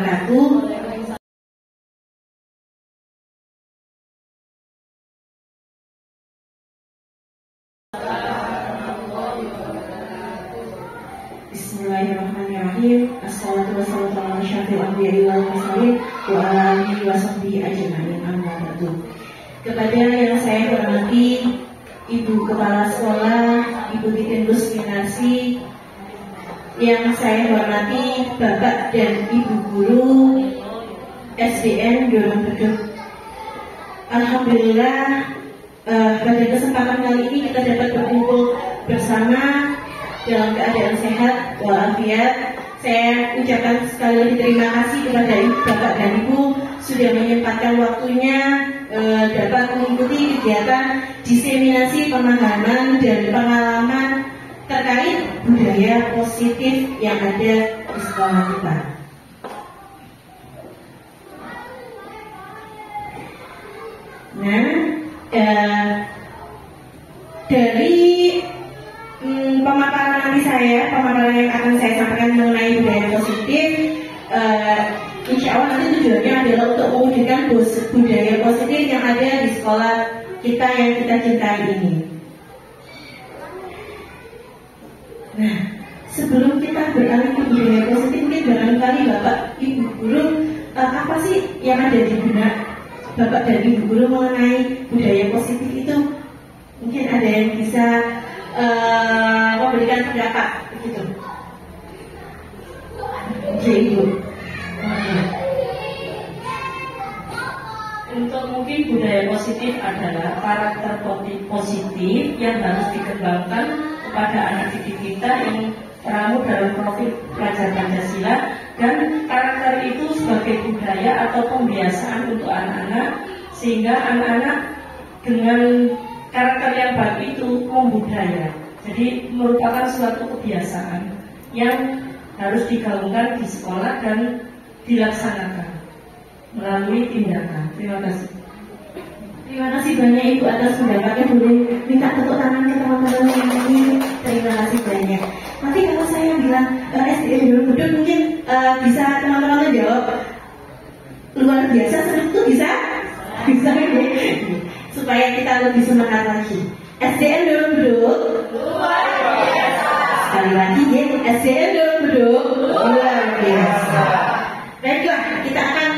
wabarakatuh. Bismillahirrahmanirrahim. Assalatu wassalamu ala asyrafil anbiya'i wal mursalin wa ala alihi wa sahbihi ajma'in. Amma ba'du. Kepada yang saya hormati Ibu Kepala Sekolah, Ibu Titinbus Minasi, yang saya hormati Bapak dan Ibu Guru SDN Dorong Beduk. Alhamdulillah, pada kesempatan kali ini kita dapat berkumpul bersama dalam keadaan sehat walafiat. Saya ucapkan sekali lagi terima kasih kepada Bapak dan Ibu sudah menyempatkan waktunya dapat mengikuti kegiatan diseminasi pemahaman dan pengalaman terkait budaya positif yang ada di sekolah kita. Nah, dari pemaparan nanti pemaparan yang akan saya sampaikan mengenai budaya positif, insya Allah nanti tujuannya adalah untuk mewujudkan budaya positif yang ada di sekolah kita yang kita cintai ini. Nah, sebelum kita beralih ke budaya positif, mungkin barangkali Bapak Ibu Guru, apa sih yang ada di benak Bapak dan Ibu Guru mengenai budaya positif itu? Mungkin ada yang bisa memberikan pendapat begitu. Oke, Ibu. Untuk mungkin budaya positif adalah karakter positif yang harus dikembangkan kepada anak didik kita yang teramu dalam profil pelajar Pancasila, dan karakter itu sebagai budaya atau pembiasaan untuk anak-anak, sehingga anak-anak dengan karakter yang baik itu membudaya. Jadi merupakan suatu kebiasaan yang harus digaungkan di sekolah dan dilaksanakan melalui tindakan. Terima kasih. Terima kasih banyak Ibu atas pendapatnya. Boleh minta tepuk tangan ke teman-teman yang ini. Terima kasih banyak. Nanti kalau saya bilang SDN Dorong Beduk, mungkin bisa teman-teman jawab luar biasa. Itu bisa ya? Supaya kita lebih semangat lagi. SDN Dorong Beduk luar biasa. Sekali lagi ya, SDN Dorong Beduk luar biasa. Baiklah, kita akan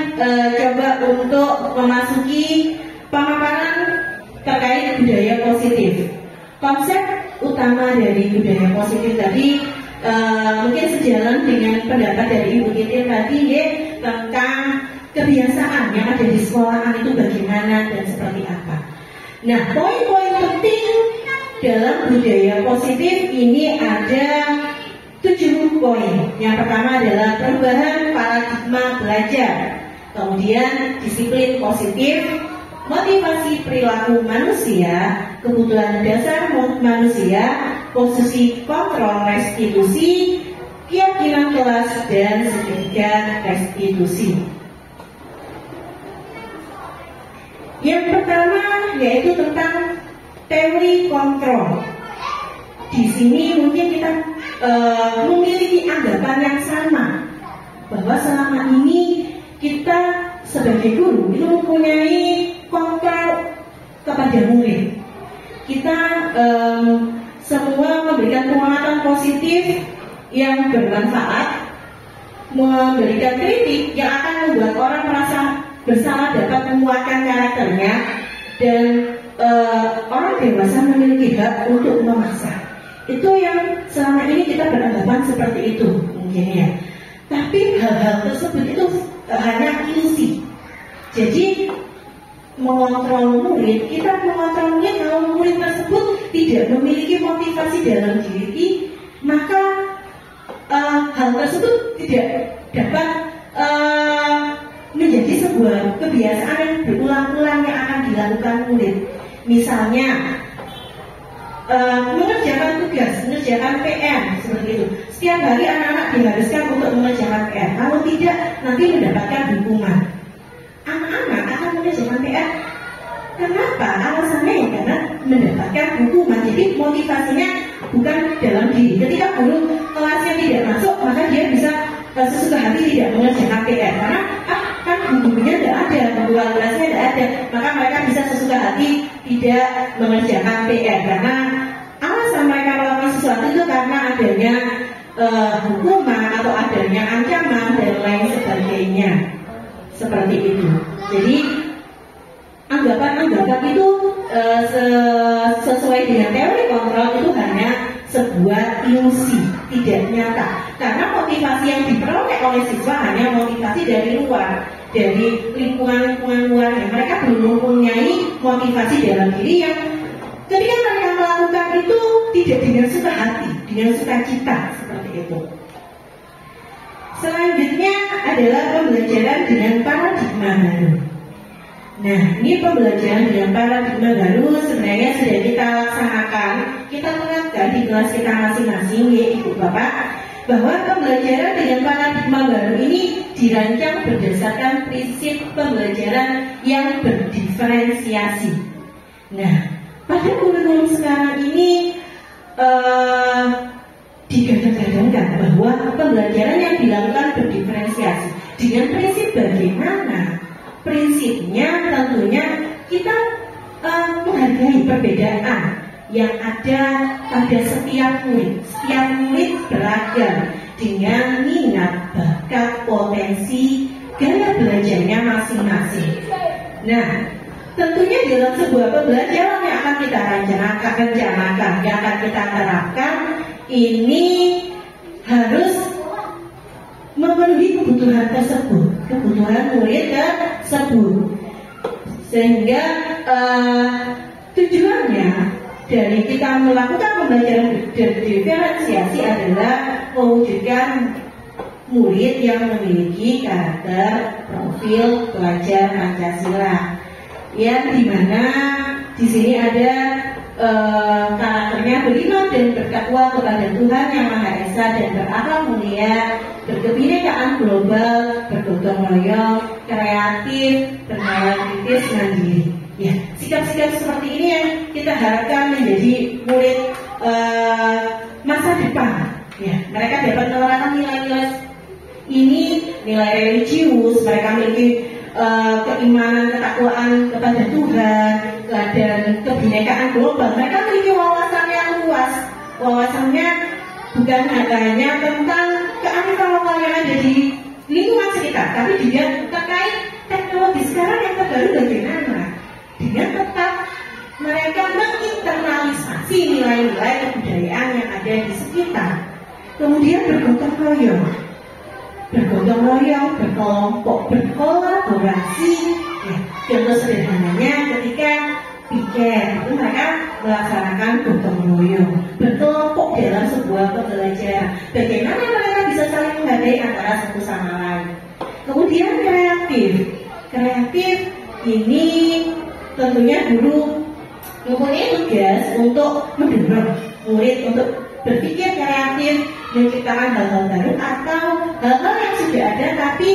coba untuk memasuki pemaparan terkait budaya positif. Konsep utama dari budaya positif tadi mungkin sejalan dengan pendapat dari Ibu Titin tadi ya, tentang kebiasaan yang ada di sekolahan itu bagaimana dan seperti apa. Nah, poin-poin penting dalam budaya positif ini ada 7 poin. Yang pertama adalah perubahan paradigma belajar, kemudian disiplin positif, motivasi perilaku manusia, kebutuhan dasar manusia, posisi kontrol restitusi, keyakinan kelas, dan sertifikat restitusi. Yang pertama yaitu tentang teori kontrol. Di sini mungkin kita memiliki anggapan yang sama bahwa selama ini kita sebagai guru itu mempunyai kontrol kepada murid. Kita semua memberikan penguatan positif yang bermanfaat, memberikan kritik yang akan membuat orang merasa bersalah dapat menguatkan karakternya, dan orang dewasa memiliki hak untuk memaksa. Itu yang selama ini kita beranggapan seperti itu mungkin ya. Tapi hal-hal tersebut itu hanya ilusi. Jadi mengontrol murid, kita mengontrol murid kalau murid tersebut tidak memiliki motivasi dalam diri, maka hal tersebut tidak dapat menjadi sebuah kebiasaan yang berulang-ulang yang akan dilakukan murid. Misalnya mengerjakan tugas, mengerjakan PR seperti itu. Setiap hari anak-anak diharuskan untuk mengerjakan PR. Kalau tidak, nanti mendapatkan hukuman. Anak-anak akan mengerjakan PR. Kenapa? Alasannya ya karena mendapatkan hukuman. Jadi motivasinya bukan dalam diri. Ketika guru kelasnya tidak masuk, maka dia bisa sesuka hati tidak mengerjakan PR karena kan bukunya tidak ada, buku akurasinya tidak ada, maka mereka bisa sesuka hati tidak mengerjakan PR karena alasan mereka melakukan sesuatu itu karena adanya hukuman atau adanya ancaman dan lain sebagainya, seperti itu. Jadi anggapan-anggapan itu sesuai dengan teori kontrol itu hanya sebuah ilusi, tidak nyata. Karena motivasi yang diperoleh oleh siswa hanya motivasi dari luar, dari lingkungan-lingkungan luar. Mereka belum mempunyai motivasi dalam diri yang ketika mereka melakukan itu tidak dengan suka hati, dengan sukacita, seperti itu. Selanjutnya adalah pembelajaran dengan paradigma baru. Nah, ini pembelajaran dengan paradigma baru sebenarnya sudah kita laksanakan, kita terapkan di kelas kita masing-masing, ya Ibu Bapak, bahwa pembelajaran dengan paradigma baru ini dirancang berdasarkan prinsip pembelajaran yang berdiferensiasi. Nah, pada kurikulum sekarang ini digadang-gadangkan bahwa pembelajaran yang dilakukan berdiferensiasi dengan prinsip bagaimana? Prinsipnya tentunya kita menghargai perbedaan yang ada pada setiap murid. Setiap murid beragam dengan minat, bakat, potensi, gaya belajarnya masing-masing. Nah, tentunya dalam sebuah pembelajaran yang akan kita rencanakan, yang akan kita terapkan, ini harus memenuhi kebutuhan tersebut, kebutuhan murid tersebut, sehingga tujuannya dari kita melakukan pembelajaran diferensiasi adalah mewujudkan murid yang memiliki karakter profil pelajar Pancasila, yang dimana di sini ada karakternya beriman dan bertakwa kepada Tuhan Yang Maha Esa dan berakhlak mulia, berkebinekaan global, bergotong royong, kreatif, bernalar kritis, mandiri. Ya, sikap-sikap seperti ini yang kita harapkan menjadi murid masa depan. Ya, mereka dapat menerapkan nilai-nilai ini, nilai religius, mereka memiliki keimanan, ketakwaan kepada Tuhan, dan kebinekaan global. Mereka memiliki wawasan yang luas. Wawasannya bukan hanya tentang kearifan lokal yang ada di lingkungan sekitar, tapi juga terkait teknologi sekarang yang terbaru bagaimana. Dengan tetap mereka menginternalisasi nilai-nilai kebudayaan yang ada di sekitar. Kemudian bergotong royong, berkelompok, berkolaborasi. Ya, contoh sederhananya ketika piket itu mereka melaksanakan gotong royong, berkelompok dalam sebuah pembelajaran. Bagaimana mereka bisa saling menghargai antara satu sama lain. Kemudian kreatif ini tentunya guru mempunyai tugas untuk mendorong murid untuk berpikir kreatif, menciptakan hal-hal baru atau hal-hal yang sudah ada tapi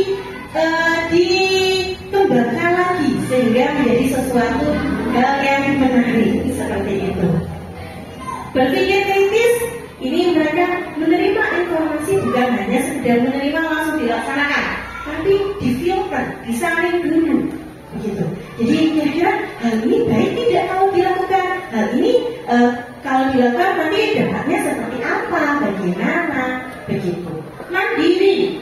dikembangkan lagi sehingga menjadi sesuatu hal yang menarik, seperti itu. Berpikir kritis, ini mereka menerima informasi bukan hanya sekedar menerima langsung dilaksanakan, tapi difilter, disaring dulu, begitu. Jadi kira-kira hal ini baik tidak kalau dilakukan, hal ini kalau dilakukan nanti dampaknya seperti apa, bagaimana, begitu. Mandiri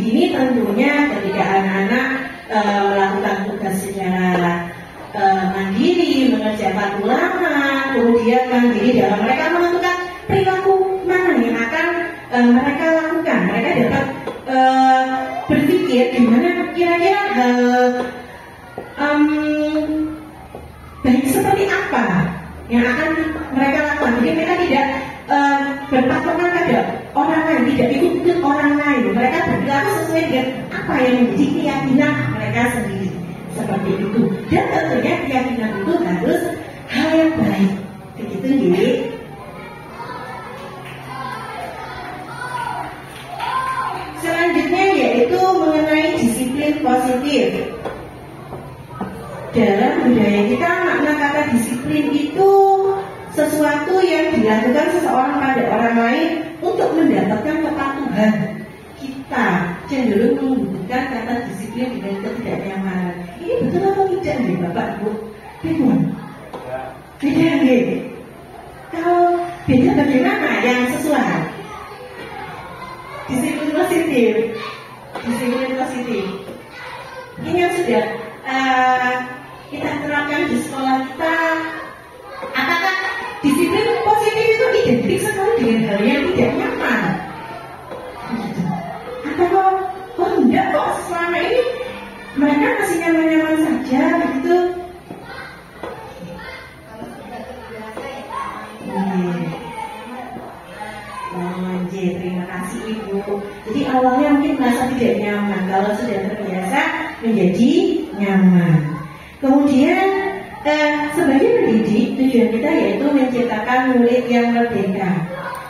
ini tentunya ketika anak-anak melakukan tugas secara mandiri, mengerjakan ulangan, kemudian mandiri dalam mereka menentukan perilaku mana yang akan mereka lakukan. Mereka dapat berpikir gimana kira-kira baik seperti apa yang akan mereka lakukan. Jadi mereka tidak berpatokan pada orang lain, tidak ikut orang lain. Mereka berperilaku sesuai dengan apa yang menjadi keyakinan mereka sendiri, seperti itu. Dan tentunya keyakinan itu harus hal yang baik, begitu jadi. Selanjutnya yaitu mengenai disiplin positif. Dalam budaya kita, makna kata disiplin itu sesuatu yang dilakukan seseorang pada orang lain untuk mendapatkan kepatuhan. kita cenderung menghubungkan kata disiplin dengan ketidaknyamanan. Ini betul atau tidak nih Bapak Ibu? Bingung? Beda nih. Kalau beda bagaimana yang sesuai? Disiplin positif. Disiplin positif. Ini yang sudah kita terapkan di sekolah kita. Apakah disiplin positif itu identik sekali dengan hal yang tidak nyaman? Atau enggak kok selama ini mereka masih nyaman-nyaman saja begitu? Terima kasih Ibu. Jadi awalnya mungkin merasa tidak nyaman, kalau sudah terbiasa menjadi nyaman. Kemudian sebagai pendidik, tujuan kita yaitu menciptakan murid yang merdeka.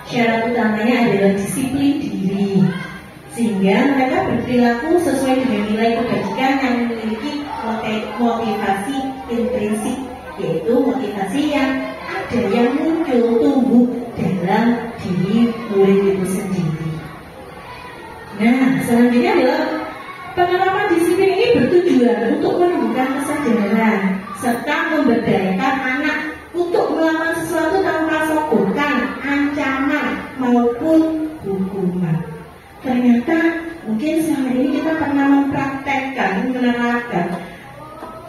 Syarat utamanya adalah disiplin diri, sehingga mereka berperilaku sesuai dengan nilai kebajikan yang memiliki motivasi intrinsik, yaitu motivasi yang ada yang muncul tumbuh dalam diri murid itu sendiri. Nah, selanjutnya adalah penerapan disiplin ini bertujuan untuk menumbuhkan kesadaran serta memberdayakan anak untuk melakukan sesuatu tanpa sogokan, ancaman maupun hukuman. Ternyata mungkin selama ini kita pernah mempraktekkan, menerapkan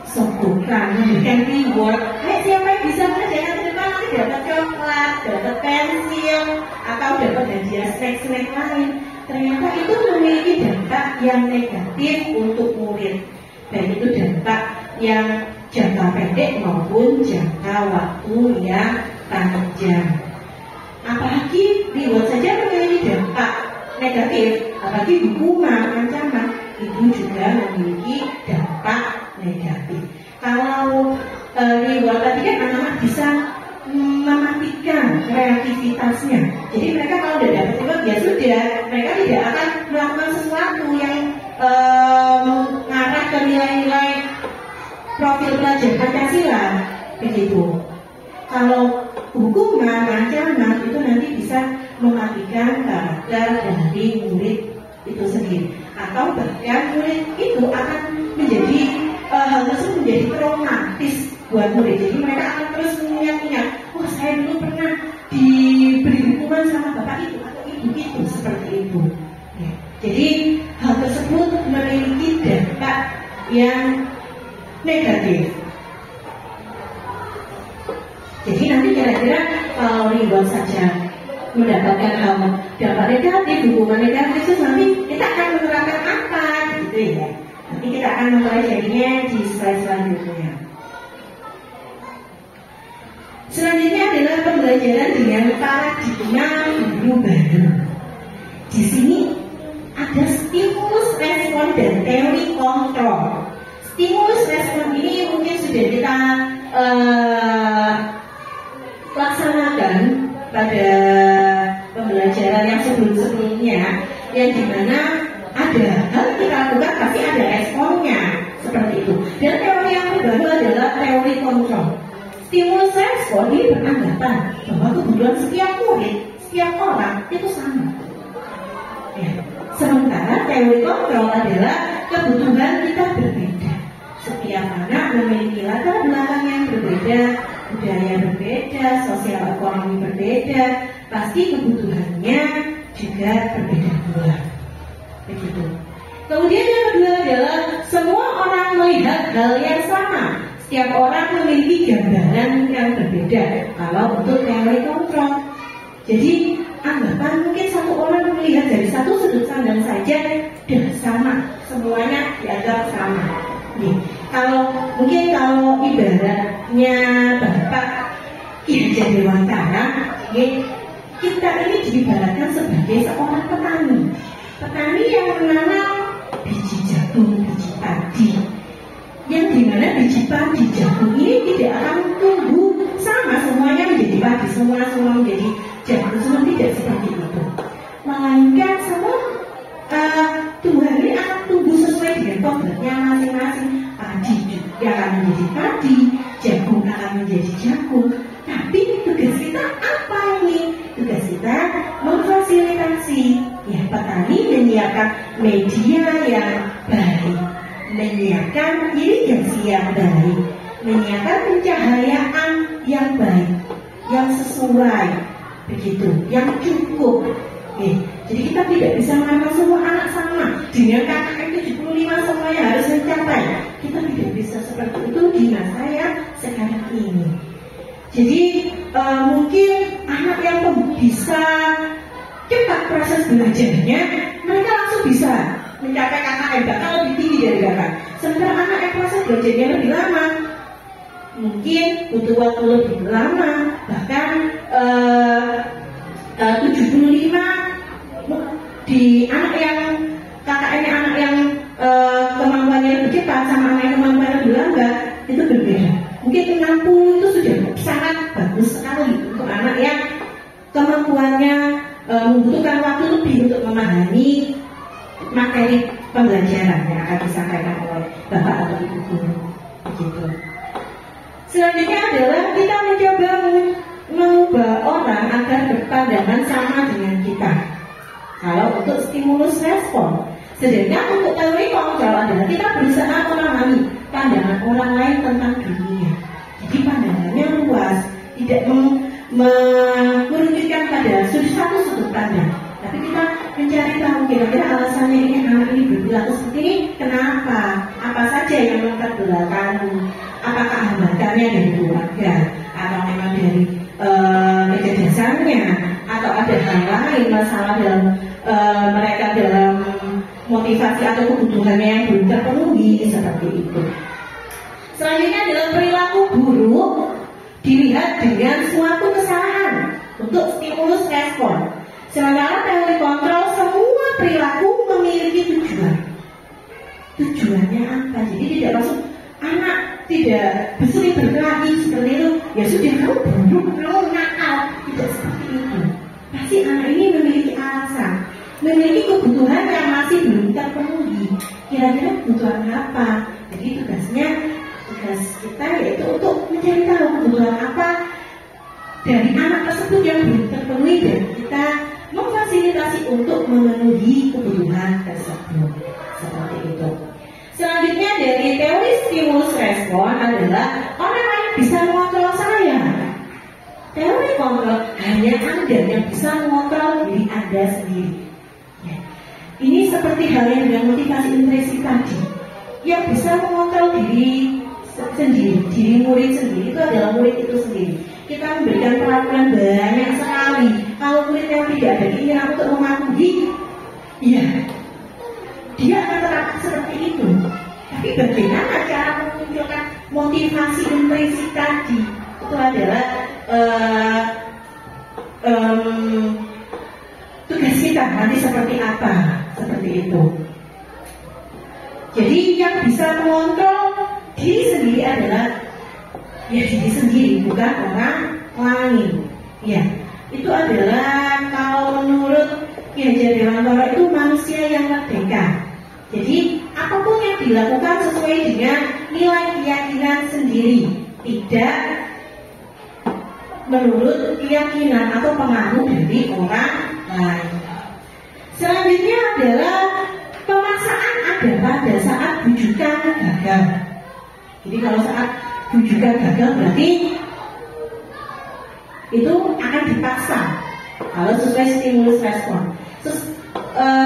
sogokan, memberikan reward. Siapa yang bisa mengerjakan ke depan nanti dapat coklat, dapat pensil, atau dapat hadiah snack-snack lain. Ternyata itu memiliki dampak yang negatif untuk murid, baik itu dampak yang jangka pendek maupun jangka waktu yang panjang. Apalagi reward saja memiliki dampak negatif, apalagi hukuman, ancaman itu juga memiliki dampak negatif. Kalau reward tadi kan anak-anak bisa mematikan kreativitasnya. Jadi mereka kalau sudah dapat reward ya sudah, mereka tidak akan melakukan sesuatu yang mengarah ke nilai-nilai profil pelajar Pancasila begitu. Kalau hukuman, ancaman itu nanti bisa mematikan karakter dari murid itu sendiri, atau bahkan murid itu akan menjadi hal tersebut menjadi traumatis buat murid. Jadi mereka akan terus mengingat-ingat, wah saya dulu pernah diberi hukuman sama bapak itu atau ibu itu seperti itu. Ya. Jadi hal tersebut memiliki dampak yang negatif. Jadi nanti kira-kira kalau reward saja mendapatkan hal dampak negatif, hukuman negatif, terus nanti kita akan menerapkan apa gitu ya. Nanti kita akan mempelajarinya di slide selanjutnya. Selanjutnya adalah pembelajaran dengan paradigma guru baru. Di sini ada stimulus respon dan teori kontrol. Stimulus respon ini mungkin sudah kita laksanakan pada pembelajaran yang sebelum-sebelumnya, yang dimana ada hal yang kita lakukan pasti ada responnya seperti itu. Dan teori yang terbaru adalah teori kontrol. Stimulus respon ini beranggapan bahwa kebutuhan setiap murid, setiap orang itu sama. Ya. Sementara teori kontrol adalah kebutuhan kita berbeda. Setiap anak memiliki latar belakang yang berbeda, budaya berbeda, sosial ekonomi berbeda, pasti kebutuhannya juga berbeda pula. Begitu. Kemudian yang kedua adalah semua orang melihat hal yang sama. Setiap orang memiliki gambaran yang berbeda. Kalau untuk teori kontrol, jadi anggapan mungkin satu orang melihat dari satu sudut pandang saja dan sama, semuanya dianggap sama. Nih, kalau ibaratnya Bapak Ki Hajar Dewantara, kita ini diibaratkan sebagai seorang petani. Petani yang menanam biji jagung, biji padi, yang dimana biji padi jagung ini tidak akan tumbuh sama semuanya menjadi padi, semua menjadi jagung, semua tidak seperti itu. Melainkan semua tumbuhan ini akan tumbuh sesuai dengan kodratnya masing-masing. Padi juga akan menjadi padi, jagung akan menjadi jagung. Tapi tugas kita apa ini? Tugas kita memfasilitasi, ya petani menyiapkan menyiapkan irigasi yang baik, menyiapkan pencahayaan yang baik, yang sesuai, begitu, yang cukup. Jadi kita tidak bisa mengatakan semua anak sama dengan KKM 75 semuanya harus mencapai. Kita tidak bisa seperti itu di masa yang sekarang ini. Jadi mungkin anak yang bisa cepat proses belajarnya, mereka langsung bisa mencapai KKM bahkan lebih tinggi dari kakak. Sementara anak yang proses belajarnya lebih lama, mungkin butuh waktu lebih lama, bahkan 75 di anak yang KKM-nya anak yang kemampuannya lebih cepat sama anak yang kemampuannya lebih lambat itu berbeda. Mungkin 60 itu sudah sangat bagus sekali untuk anak yang kemampuannya membutuhkan waktu lebih untuk memahami materi pembelajaran yang akan disampaikan oleh bapak atau ibu guru. Begitu. Selanjutnya adalah kita mencoba mengubah orang agar berpandangan sama dengan kita. Kalau untuk stimulus respon, sedangkan untuk teori kontrol adalah kita berusaha memahami pandangan orang lain tentang dunia. Jadi pandangannya luas, tidak merujukkan pada satu sudut pandang, tapi kita mencari tahu kira-kira alasannya ini anak ini berperilaku seperti ini, kenapa, apa saja yang melatar belakangi, apakah hambatannya dari keluarga, atau memang dari kecerdasannya, atau ada hal lain masalah dalam mereka dalam motivasi atau kebutuhannya yang belum terpenuhi seperti itu. Selanjutnya adalah perilaku buruk dilihat dengan suatu kesalahan untuk stimulus respon. Sementara teori kontrol semua perilaku memiliki tujuan. Tujuannya apa? Jadi tidak langsung anak tidak berseling berkelahi seperti itu. Ya sudah kamu buruk, kamu nakal. Tidak seperti itu. Pasti anak ini memiliki alasan, memiliki kebutuhan yang masih belum terpenuhi. Kira-kira kebutuhan apa? Jadi tugas kita yaitu untuk mencari tahu kebutuhan apa dari anak tersebut yang belum terpenuhi dan kita memfasilitasi untuk memenuhi kebutuhan tersebut. Seperti itu. Selanjutnya dari teori stimulus respon adalah orang lain bisa mengontrol saya. Teori kontrol hanya Anda yang bisa mengontrol diri Anda sendiri. Ya. Ini seperti halnya dengan motivasi intrinsik tadi. Yang bisa mengontrol diri sendiri, diri murid sendiri itu adalah murid itu sendiri. Kita memberikan peraturan banyak sekali. Kalau murid yang tidak ada keinginan untuk mematuhi, iya, dia akan tetap seperti itu. Tapi bagaimana cara memunculkan motivasi intrinsik tadi? Itu adalah tugas kita nanti seperti apa? Seperti itu. Jadi yang bisa mengontrol diri sendiri adalah ya diri sendiri, bukan orang lain. Ya, itu adalah kalau menurut Ki Hajar Dewantara itu manusia yang merdeka. Jadi apapun yang dilakukan sesuai dengan nilai keyakinan sendiri, tidak menurut keyakinan atau pengaruh dari orang lain. Selanjutnya adalah pemaksaan ada pada saat bujukan gagal. Jadi kalau saat bujukan gagal berarti itu akan dipaksa kalau sesuai stimulus respon.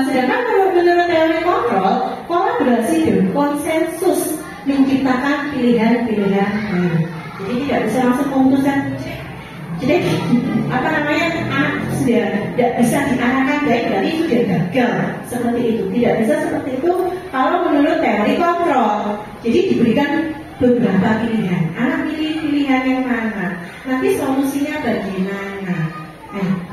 Sedangkan menurut teori kontrol, kolaborasi dan konsensus menciptakan pilihan-pilihan baru. Jadi tidak bisa langsung memutuskan. Jadi anak sudah tidak bisa diarahkan baik, berarti sudah gagal seperti itu. Tidak bisa seperti itu kalau menurut teori kontrol. Jadi diberikan beberapa pilihan. Anak pilih pilihan yang mana, nanti solusinya bagaimana.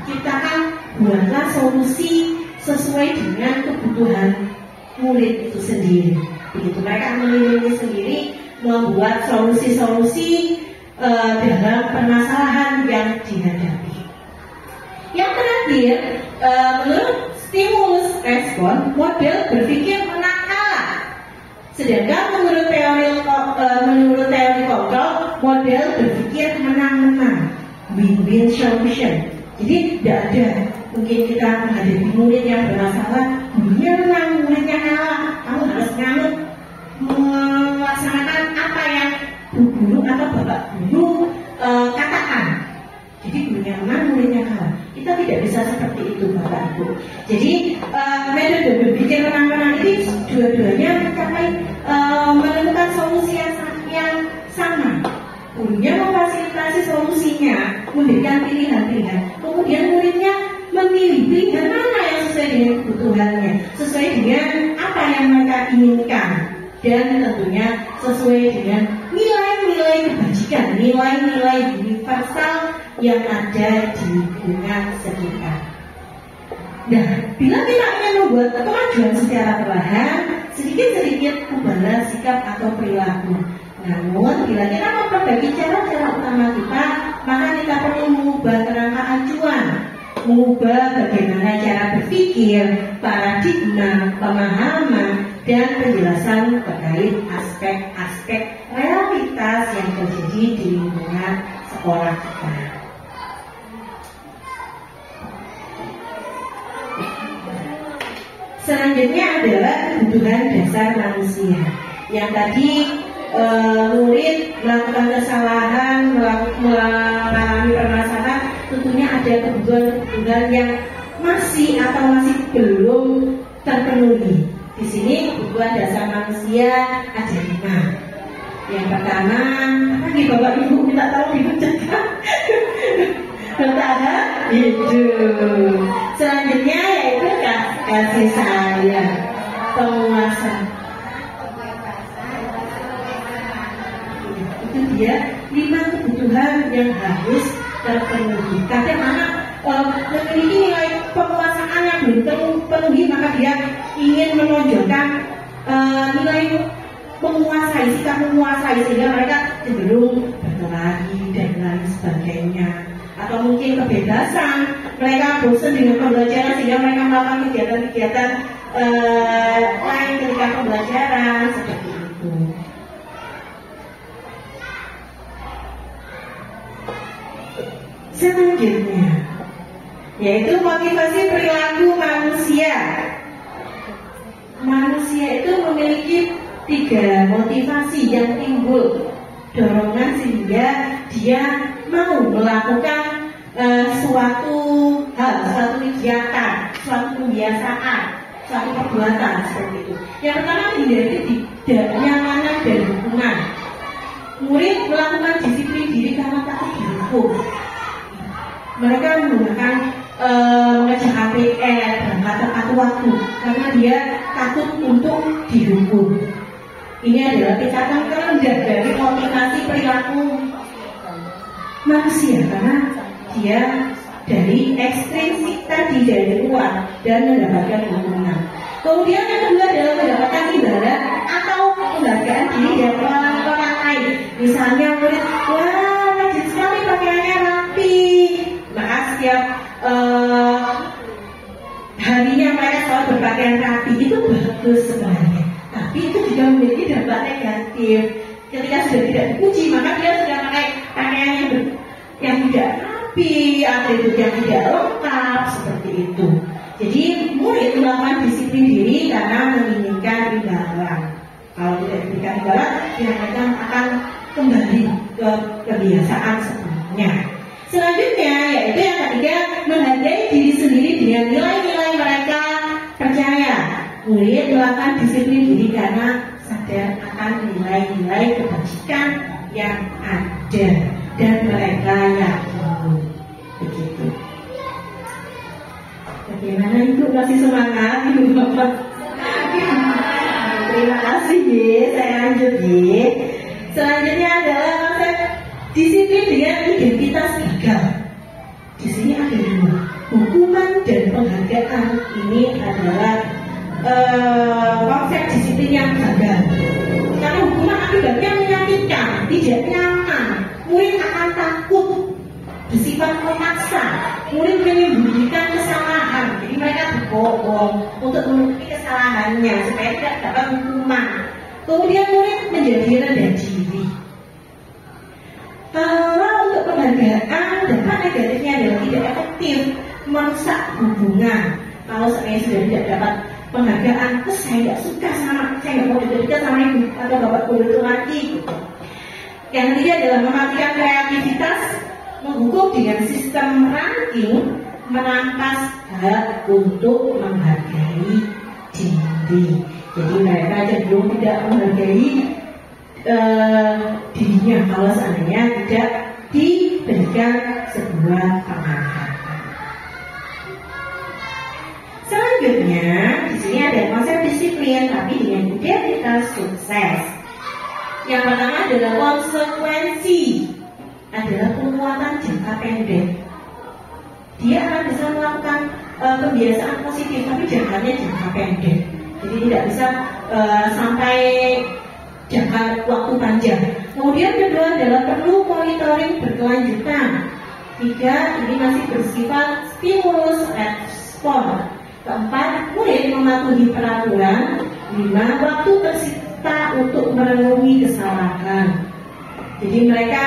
Ciptakan, buatlah solusi sesuai dengan kebutuhan murid itu sendiri. Begitu mereka memilih sendiri membuat solusi-solusi dalam permasalahan yang dihadapi. Yang terakhir, menurut stimulus respon, model berpikir menang kalah. Sedangkan menurut teori kontrol, model berpikir menang-menang, win-win solution. Jadi tidak ada mungkin kita menghadapi murid yang bermasalah, gurunya menang, muridnya kalah, kamu harus nganut tidak bisa seperti itu Bapak Ibu. Jadi metode berpikir menang-menang ini dua-duanya mencapai menemukan solusi yang sama. Gurunya memfasilitasi solusinya, memberikan pilihan-pilihan. Kemudian muridnya memilih pilihan mana yang sesuai dengan kebutuhannya, sesuai dengan apa yang mereka inginkan, dan tentunya sesuai dengan nilai-nilai kebajikan, nilai-nilai universal yang ada di lingkungan sekitar. Nah, bila kita ingin membuat kemajuan secara perlahan, sedikit-sedikit ubahlah sikap atau perilaku. Namun, bila kita memperbaiki cara-cara utama kita, maka kita perlu mengubah kerangka acuan, mengubah bagaimana cara berpikir, paradigma, pemahaman, dan penjelasan terkait aspek-aspek realitas yang terjadi di lingkungan sekolah kita. Selanjutnya adalah kebutuhan dasar manusia. Yang tadi murid melakukan kesalahan, mengalami permasalahan, tentunya ada kebutuhan yang masih belum terpenuhi. Di sini kebutuhan dasar manusia ada 5. Yang pertama, apa nih Bapak Ibu minta tolong dibacakan? Bertahan hidup. Selanjutnya yaitu kasih sayang, penguasaan. Itu dia 5 kebutuhan yang harus terpenuhi. Kadang anak memiliki nilai penguasaan yang belum terpenuhi, maka dia ingin menonjolkan nilai menguasai, sikap menguasai, sehingga mereka cenderung berkelahi dan lain sebagainya. Atau mungkin kebebasan, mereka bosan dengan pembelajaran sehingga mereka melakukan kegiatan-kegiatan lain ketika pembelajaran seperti itu. Selanjutnya yaitu motivasi perilaku manusia. Manusia itu memiliki 3 motivasi yang timbul, dorongan sehingga dia mau melakukan suatu hal, suatu kegiatan, suatu kebiasaan, suatu perbuatan seperti itu. Yang pertama, hindari tidak nyamanan dan hukuman. Murid melakukan disiplin diri karena takut dihukum. Mereka menggunakan mengerjakan PR berangkat tepat waktu karena dia takut untuk dihukum. Ini adalah tingkatan terendah dari motivasi perilaku manusia, karena dia dari ekstrinsik tadi, dari luar dan mendapatkan hukuman. Kemudian yang kedua adalah mendapatkan imbalan atau penghargaan diri dari orang lain. Misalnya murid, wah rajin sekali pakaiannya rapi, maka setiap harinya mereka selalu berpakaian rapi, itu bagus sebenarnya. Tapi itu juga memiliki dampak negatif. Ketika sudah tidak dipuji, maka dia sudah pakai pakaian yang tidak rapi, atribut yang tidak lengkap seperti itu. Jadi murid melakukan disiplin diri karena menginginkan imbalan. Kalau tidak diberikan imbalan, mereka akan kembali ke kebiasaan sebelumnya. Selanjutnya yaitu yang ketiga, menghargai diri sendiri dengan nilai-nilai mereka percaya. Murid melakukan disiplin diri karena sadar akan nilai-nilai kebajikan yang ada dan mereka yakini. Begitu. Bagaimana Ibu, masih semangat Ibu Bapak? Terima kasih ya, saya lanjut ya. Selanjutnya adalah konsep disiplin dengan identitas gagal. Di sini ada 2, hukuman dan penghargaan. Ini adalah konsep disiplin yang gagal. Karena hukuman akibatnya menyakitkan, tidak nyaman. Murid akan takut, bersifat memaksa. Murid menyembunyikan kesalahan, jadi mereka berbohong untuk menutupi kesalahannya supaya tidak dapat hukuman. Kemudian murid menjadi rendah diri. Kalau untuk penghargaan, dampak negatifnya adalah tidak efektif, merusak hubungan. Kalau saya sudah tidak dapat penghargaan, saya tidak suka sama, saya tidak mau dekat sama ibu atau bapak guru itu lagi. Yang ketiga adalah mematikan kreativitas, menghukum dengan sistem ranking merampas hak untuk menghargai diri. Jadi mereka cenderung tidak menghargai dirinya kalau seandainya tidak diberikan sebuah penghargaan. Selanjutnya, di sini ada konsep disiplin tapi dengan identitas sukses. Yang pertama adalah konsekuensi, adalah penguatan jangka pendek. Dia akan bisa melakukan kebiasaan positif tapi jangkanya jangka pendek. Jadi tidak bisa sampai jangka waktu panjang. Kemudian kedua adalah perlu monitoring berkelanjutan. Tiga, ini masih bersifat stimulus respon. Keempat, murid mematuhi peraturan. Lima, waktu tersita untuk merenungi kesalahan. Jadi mereka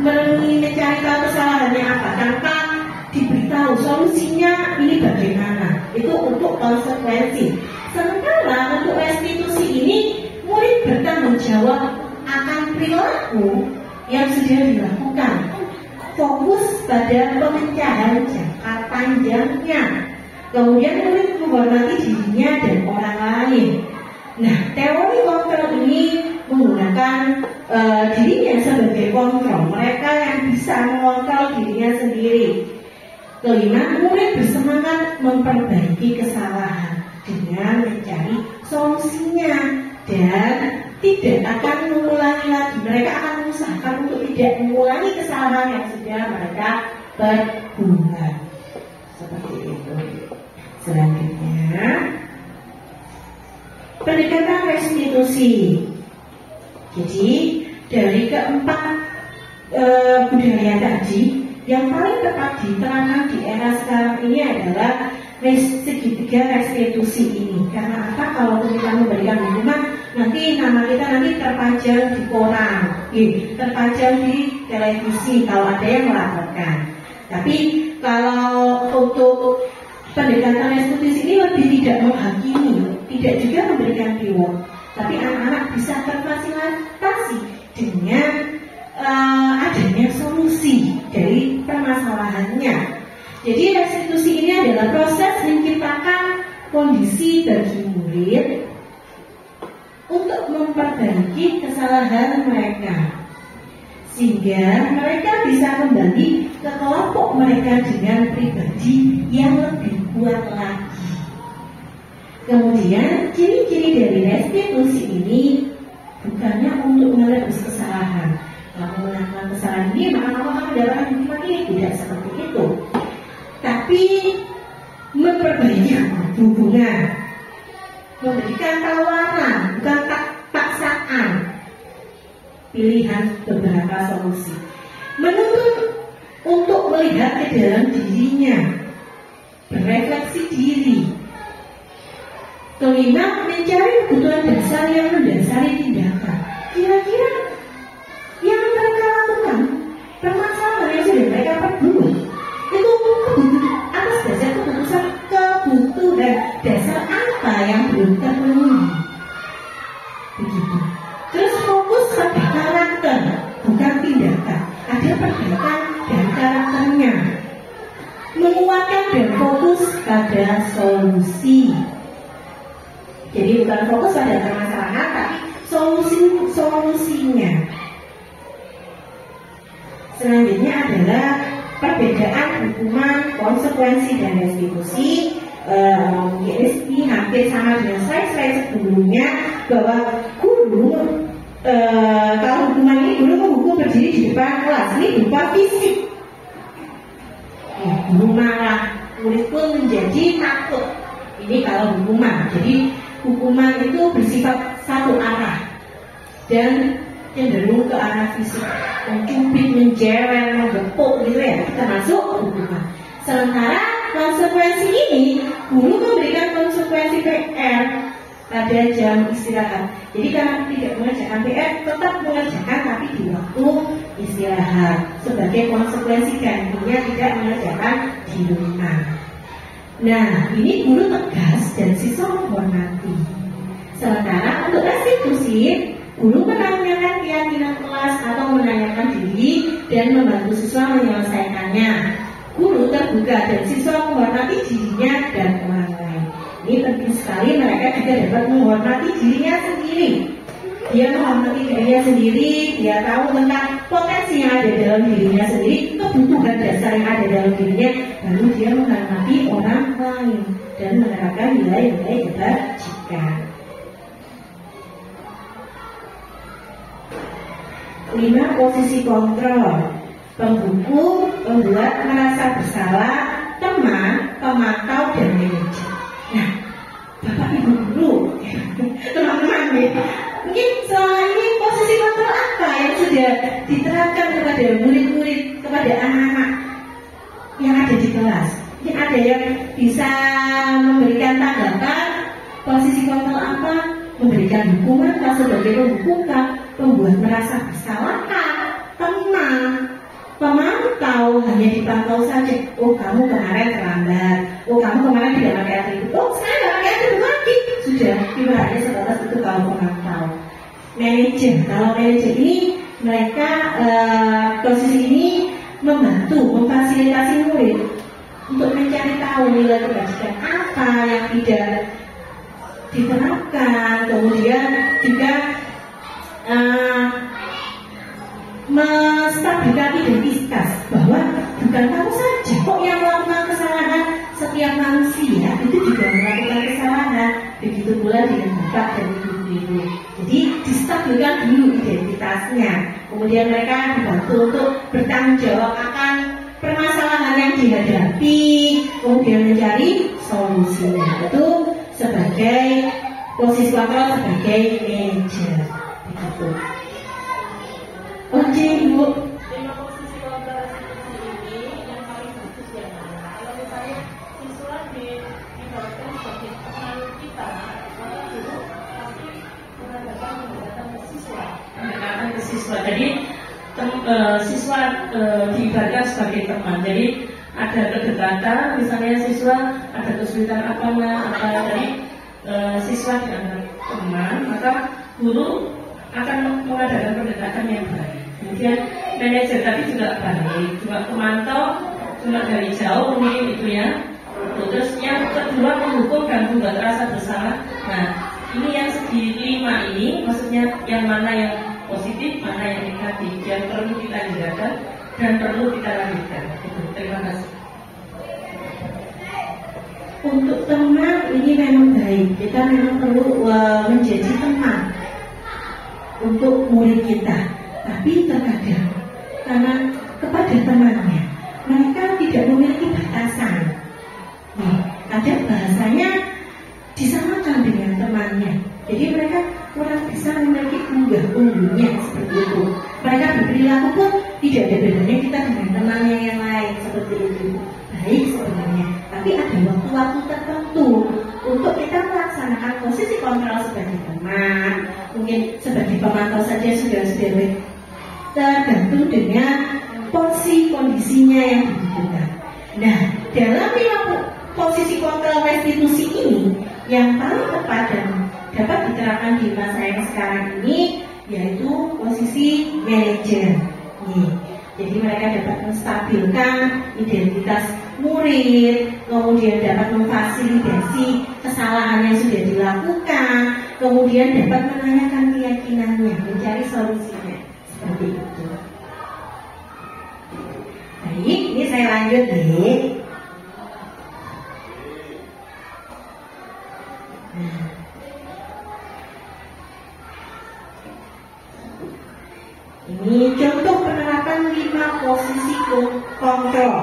merenungi, mencari tahu kesalahannya apa tanpa diberitahu solusinya ini bagaimana. Itu untuk konsekuensi. Sementara untuk restitusi ini murid bertanggung jawab akan perilaku yang sudah dilakukan. Fokus pada pemecahan jangka panjangnya. Kemudian murid menghormati dirinya dan orang lain. Nah, teori kontrol ini menggunakan dirinya sebagai kontrol. Mereka yang bisa mengontrol dirinya sendiri. Kelima, murid bersemangat memperbaiki kesalahan dengan mencari solusinya dan tidak akan mengulangi lagi. Mereka akan mengusahakan untuk tidak mengulangi kesalahan yang sudah mereka perbuat. Seperti itu. Selanjutnya, pendekatan restitusi. Jadi dari keempat budaya tadi, yang paling tepat diterangkan di era sekarang ini adalah segitiga restitusi ini. Karena apa? Kalau kita memberikan hukuman, nanti nama kita nanti terpajang di koran, terpajang di televisi kalau ada yang melaporkan. Tapi kalau untuk pendekatan restitusi ini lebih tidak menghakimi, tidak juga memberikan reward, tapi anak-anak bisa terfasilitasi dengan adanya solusi dari permasalahannya. Jadi restitusi ini adalah proses menciptakan kondisi bagi murid untuk memperbaiki kesalahan mereka, sehingga mereka bisa kembali ke kelompok mereka dengan pribadi yang lebih kuat lagi. Kemudian ciri-ciri dari restitusi ini bukannya untuk menebus kesalahan. Kamu melakukan kesalahan ini, maka kamu akan mendapatkan hukuman ini. Tidak seperti itu. Tapi memperbaiki hubungan, memberikan tawaran, bukan paksaan, pilihan beberapa solusi, menuntut untuk melihat ke dalam dirinya, berefleksi diri. Kelima, mencari kebutuhan dasar yang mendasari tindakan. Kira-kira yang mereka lakukan, permasalahan yang sudah mereka perbuat, itu atas dasar kebutuhan dasar apa yang belum terpenuhi. Begitu. Terus fokus pada karakter, bukan tindakan. Ada perbedaan dan karakternya. Menguatkan dan fokus pada solusi. Jadi bukan fokus pada permasalahan, tapi solusinya. Selanjutnya adalah perbedaan hukuman, konsekuensi, dan restitusi. Ini hampir sama dengan slide-slide sebelumnya, bahwa guru kalau hukuman ini guru menghukum berdiri di depan kelas, ini berupa fisik. Guru marah, murid pun menjadi takut. Ini kalau hukuman. Jadi hukuman itu bersifat satu arah dan cenderung ke arah fisik, mencubit, menjerel, menggepuk gitu ya, termasuk hukuman. Sementara konsekuensi ini, guru memberikan konsekuensi PR pada jam istirahat. Jadi karena tidak mengerjakan PR, tetap mengerjakan tapi di waktu istirahat. Sebagai konsekuensi gantinya tidak mengerjakan di rumah. Nah, ini guru tegas dan siswa menghormati. Sementara untuk restitusi, guru menanyakan keyakinan kelas atau menanyakan diri dan membantu siswa menyelesaikannya. guru terbuka dan siswa menghormati dirinya dan orang lain. Ini penting sekali, mereka juga dapat menghormati dirinya sendiri. Dia menghormati dirinya sendiri, dia tahu tentang potensi yang ada dalam dirinya sendiri, kebutuhan dasar yang ada dalam dirinya, lalu dia menghormati orang lain dan menerapkan nilai-nilai kebajikan. 5. Posisi kontrol. Pembuku, pembuat merasa bersalah, teman, pemantau, dan manajer. Nah, Bapak Ibu guru, teman-teman ya, mungkin selama ini posisi kontrol apa yang sudah diterapkan kepada murid-murid, kepada anak-anak yang ada di kelas? Mungkin ada yang bisa memberikan tanggapan posisi kontrol apa? Memberikan hukuman sebagai pembuka, pembuat merasa bersalah, teman, pemantau, hanya dipantau saja. Oh, kamu kemarin terlambat. Oh, kamu kemarin tidak pakai atribut. Oh, sekarang tidak pakai atribut lagi. Sudah, ibaratnya sebatas itu kalau pemantau. Manajer, kalau manajer ini mereka posisi ini membantu, memfasilitasi murid untuk mencari tahu nilai kebajikan apa yang tidak diterapkan, kemudian juga menstabilkan identitas bahwa bukan kamu saja kok yang melakukan kesalahan, setiap manusia itu juga melakukan kesalahan, begitu pula dengan bapak dan ibu. Jadi distabilkan dulu identitasnya, kemudian mereka dibantu untuk bertanggung jawab akan permasalahan yang dihadapi, kemudian mencari solusinya. Itu sebagai posisi kontrol sebagai manajer. Begitu. Oke, Ibu. Lima posisi kontrol ini yang paling bagus ya. Kalau misalnya siswa dibawakan sebagai teman kita, maka guru pasti mengadakan siswa. Mengadakan ke siswa. Jadi siswa diibaratkan sebagai teman. Jadi ada kedekatan, misalnya siswa ada kesulitan apa dari siswa dengan teman, maka guru akan mengadakan pendekatan yang baik. Kemudian manajer tadi juga baik, juga pemantau, juga dari jauh mungkin itu ya. Terus yang kedua mendukung dan membuat rasa bersalah. Nah, ini yang segi 5 ini, maksudnya yang mana yang positif, mana yang negatif, yang perlu kita hindarkan dan perlu kita lanjutkan. Terima kasih. Untuk teman ini memang baik, kita memang perlu menjadi teman untuk murid kita. Tapi terkadang karena kepada temannya mereka tidak memiliki batasan. Kadang bahasanya disamakan dengan temannya. Jadi mereka kurang bisa memiliki unggah-ungguhnya seperti itu. Mereka berperilaku pun tidak ada bedanya kita dengan temannya yang lain seperti itu. Baik sebenarnya, tapi ada waktu-waktu tertentu untuk kita melaksanakan posisi kontrol sebagai teman, mungkin sebagai pemantau saja sudah baik. Tergantung dengan porsi kondisinya yang dibutuhkan. Nah, dalam 5 posisi kontrol restitusi ini yang paling tepat dan dapat diterapkan di masa yang sekarang ini yaitu posisi manajer. Jadi mereka dapat menstabilkan identitas murid, kemudian dapat memfasilitasi kesalahan yang sudah dilakukan, kemudian dapat menanyakan keyakinannya, mencari solusinya, seperti itu. Baik, ini saya lanjut nih. Ini contoh penerapan 5 posisi kontrol.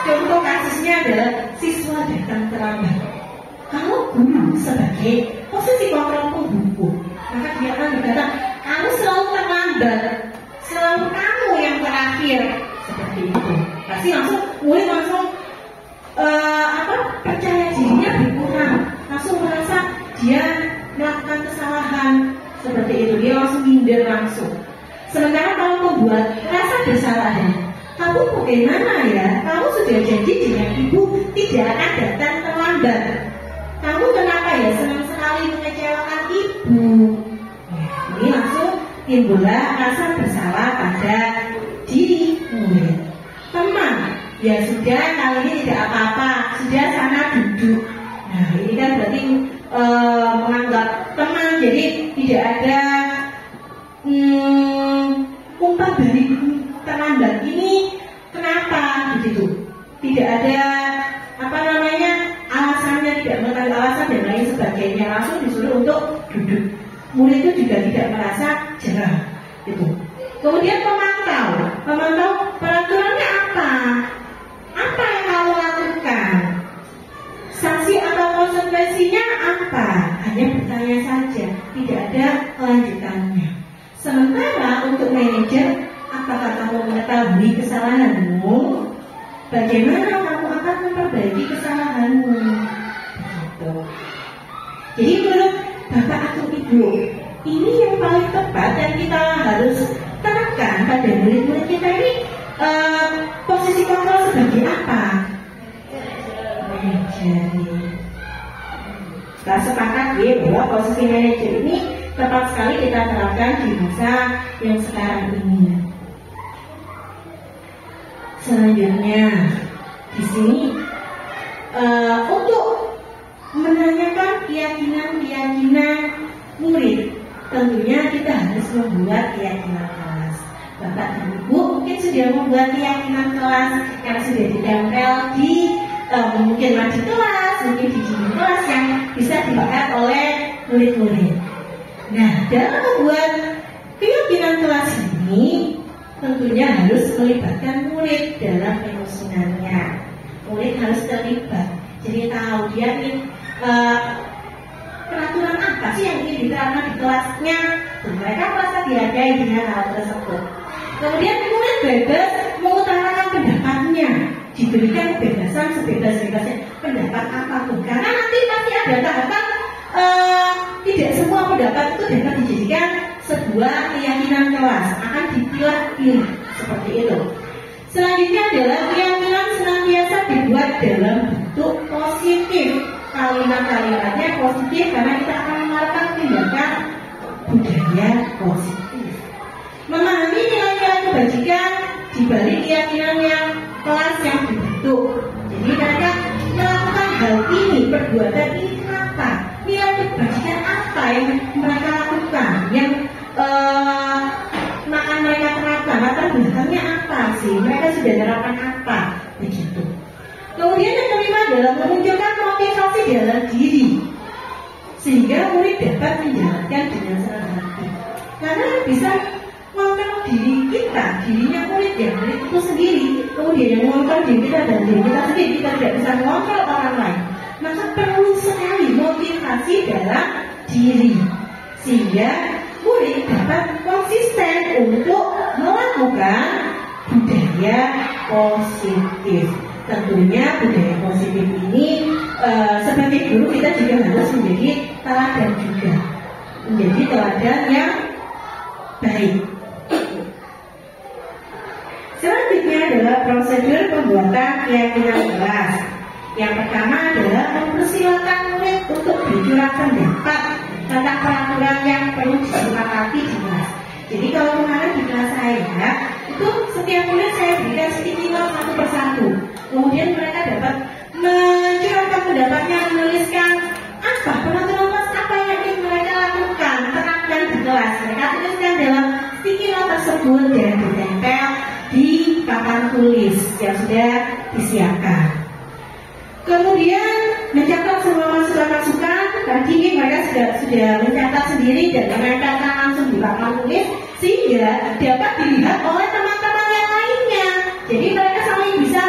Contoh kasusnya adalah siswa datang terlambat. Kalau guru sebagai posisi kontrol pembuku, maka dia akan berkata, kamu selalu terlambat, selalu kamu yang terakhir, seperti itu. Pasti murid langsung percaya dirinya berkurang, langsung merasa dia melakukan kesalahan, seperti itu. Dia langsung minder langsung. Sementara kalau membuat rasa bersalahnya, kamu bagaimana ya? Kamu sudah janji dengan ibu tidak akan datang terlambat. Kamu kenapa ya senang sekali mengecewakan ibu? Ini langsung timbullah rasa bersalah pada diri murid. Teman, Ya sudah, kali ini tidak apa-apa, sudah sana duduk. Nah ini kan berarti menganggap teman, jadi tidak ada umpan balik terlambat ini kenapa begitu, tidak ada alasannya, tidak mengetahui alasan dan lain sebagainya, langsung disuruh untuk duduk. Murid itu juga tidak merasa jerah gitu. Kemudian pemantau peraturannya apa yang kamu lakukan, sanksi atau konsekuensinya apa, hanya bertanya saja, tidak ada kelanjutannya. Sementara untuk manajer, apakah kamu mengetahui kesalahanmu? Bagaimana kamu akan memperbaiki kesalahanmu? Begitu. Jadi menurut Bapak atau Ibu, ini yang paling tepat dan kita harus terapkan pada murid-murid kita ini. Posisi kontrol sebagai apa? Manajer. Kita sepakat ya bahwa posisi manajer ini tepat sekali kita terapkan di masa yang sekarang ini. Selanjutnya di sini untuk menanyakan keyakinan murid, tentunya kita harus membuat keyakinan kelas. Bapak dan Ibu mungkin sudah membuat keyakinan kelas yang sudah ditempel di mungkin maju kelas, mungkin di dinding kelas yang bisa dilihat oleh murid-murid. Nah, dalam membuat keyakinan kelas ini tentunya harus melibatkan murid dalam penyusunannya. Murid harus terlibat, jadi tahu dia ini peraturan apa sih yang ingin diterapkan di kelasnya. Mereka merasa dihargai dengan hal tersebut. Kemudian murid bebas mengutarakan pendapatnya, diberikan kebebasan sebebas-bebasnya pendapat apapun, karena nanti pasti ada tahapan tidak semua pendapat itu dapat dijadikan sebuah keyakinan kelas, akan dipilah-pilih seperti itu. Selanjutnya adalah keyakinan senantiasa dibuat dalam bentuk positif. Kalimat-kalimatnya positif karena kita akan mengharapkan tindakan budaya positif. Memahami nilai-nilai kebajikan di balik keyakinan yang kelas yang dibentuk. Jadi mereka melakukan hal ini, perbuatan ini kenapa? Nilai kebajikan apa yang mereka lakukan? Yang akan mereka terapkan? Latar belakangnya apa sih? Mereka sudah menerapkan apa? Begitu. Kemudian yang kelima adalah menunjukkan motivasi dalam diri, sehingga murid dapat menjalankan dengan senang hati. Karena bisa mengontrol diri kita, dirinya murid ya, murid itu sendiri. Kemudian yang mengontrol diri kita dan diri kita sendiri, kita tidak bisa mengontrol orang lain. Maka perlu sekali motivasi dalam diri, sehingga murid dapat konsisten untuk melakukan budaya positif. Tentunya budaya positif ini sebagai guru kita juga harus menjadi teladan juga, menjadi teladan yang baik. Selanjutnya adalah prosedur pembuatan keyakinan kelas. Yang pertama adalah mempersilakan murid untuk bercurah pendapat tentang peraturan yang perlu disepakati di kelas. Jadi kalau kemarin di kelas saya itu setiap murid saya berikan sticky note satu persatu. Kemudian mereka dapat mencurahkan pendapatnya, menuliskan apa peraturan kelas, apa yang ingin mereka lakukan, terapkan di kelas. Mereka tuliskan dalam sticky note tersebut dan ditempel di papan tulis yang sudah disiapkan. Kemudian mencatat semua masukan-masukan. Tadi mereka sudah mencatat sendiri dan menempelkan langsung di papan tulis sehingga dapat dilihat oleh teman-teman yang lainnya. Jadi mereka saling bisa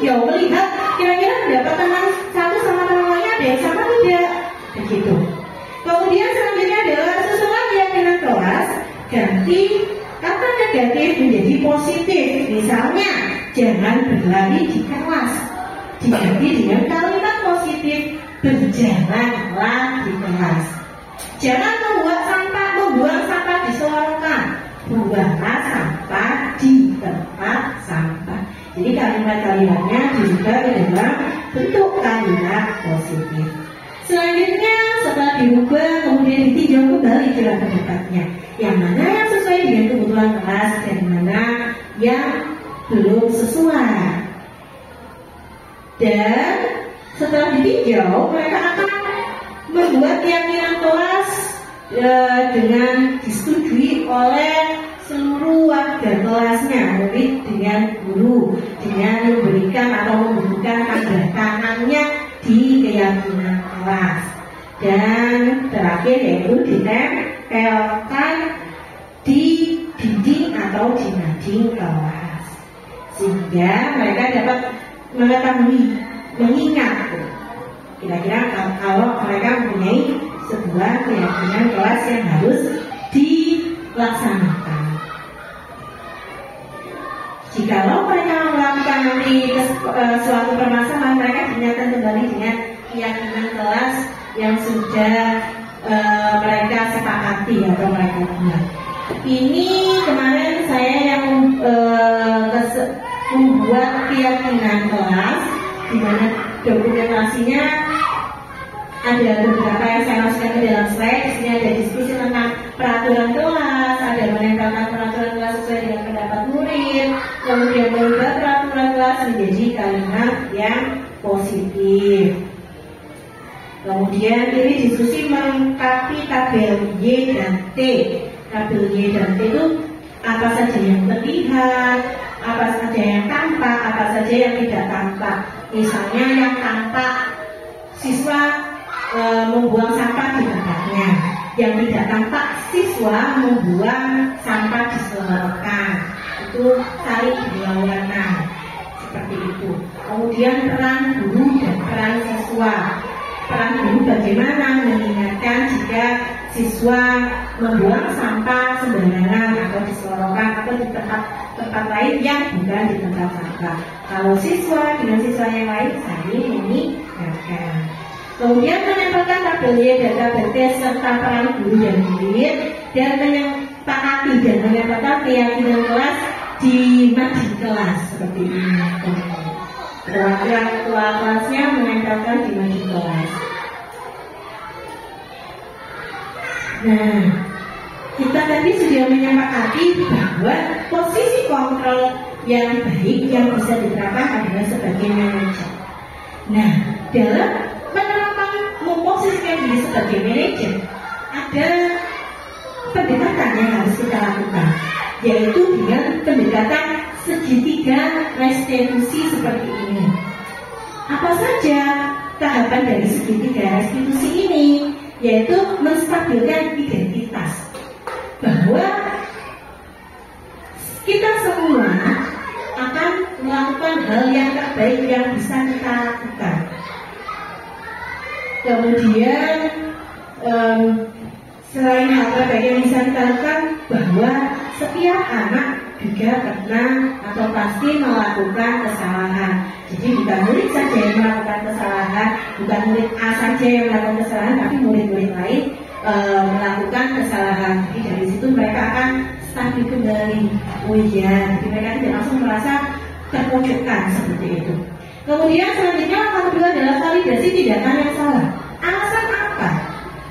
melihat kira-kira pendapat teman satu sama teman lainnya ada yang sama tidak, begitu. Kemudian selanjutnya adalah susunan keyakinan kelas, ganti kata negatif menjadi positif. Misalnya jangan berlari di kelas, diganti dengan kalimat positif, berjalanlah di kelas. Jangan membuang sampah di selokan, buanglah sampah di tempat sampah. Jadi kalimat-kalimatnya diubah ke dalam bentuk kalimat positif. Selanjutnya setelah diubah kemudian ditinjau kembali dalam pendapatnya, yang mana yang sesuai dengan kebutuhan kelas dan mana yang belum sesuai. Dan setelah ditinjau, mereka akan membuat keyakinan kelas dengan disetujui oleh seluruh warga kelasnya, murid dengan guru, dengan memberikan atau membutuhkan tanda tangannya di keyakinan kelas. Dan terakhir yaitu ditempelkan di dinding atau di mading kelas, sehingga mereka dapat mengetahui, mengingat kira-kira kalau mereka mempunyai sebuah keyakinan kelas yang harus dilaksanakan. Jikalau mereka melakukan nanti suatu permasalahan, mereka diingatkan kembali dengan keyakinan kelas yang sudah mereka sepakati atau mereka buat. Ini kemarin saya yang membuat keyakinan kelas, di mana dokumentasinya ada beberapa yang saya masukkan ke dalam slide. Di sini ada diskusi tentang peraturan kelas, ada menempelkan peraturan kelas sesuai dengan pendapat murid, kemudian merubah peraturan kelas menjadi kalimat yang positif. Kemudian ini diskusi melengkapi tabel Y dan T. Tabel Y dan T itu apa saja yang terlihat, apa saja yang tampak, apa saja yang tidak tampak. Misalnya yang tampak, siswa membuang sampah di tempatnya. Yang tidak tampak, siswa membuang sampah di selokan. Itu saling berlawanan, seperti itu. Kemudian peran guru dan peran siswa. Peran guru bagaimana mengingatkan jika siswa membuang sampah sembarangan atau di selokan atau di tempat lain yang bukan di tempat sampah. Kalau siswa dengan siswa yang lain saling mengingatkan. Kemudian menempelkan tabel Y dan tabel T serta peran guru dan murid, dan menyepakati dan menempelkan keyakinan kelas di mading kelas seperti ini. Perwakilan ketua kelasnya menempelkan di mading kelas. Nah, kita tadi sudah menyepakati bahwa posisi kontrol yang baik yang bisa diterapkan adalah sebagai manajer. Nah, dalam menerapkan memposisikan diri sebagai manajer, ada pendekatan yang harus kita lakukan, yaitu dengan pendekatan segitiga restitusi seperti ini. Apa saja tahapan dari segitiga restitusi ini? Yaitu menstabilkan identitas, bahwa kita semua akan melakukan hal yang terbaik yang bisa kita lakukan. Kemudian selain hal terbaik yang bisa kita lakukan, bahwa setiap anak juga pernah atau pasti melakukan kesalahan. Jadi bukan murid saja yang melakukan kesalahan, bukan murid A saja yang melakukan kesalahan, tapi murid-murid lain melakukan kesalahan. Jadi dari situ mereka akan stabil kembali. Oh iya, jadi mereka tidak langsung merasa terpojokkan seperti itu. Kemudian selanjutnya langkah kedua adalah validasi tindakan yang salah. Alasan apa?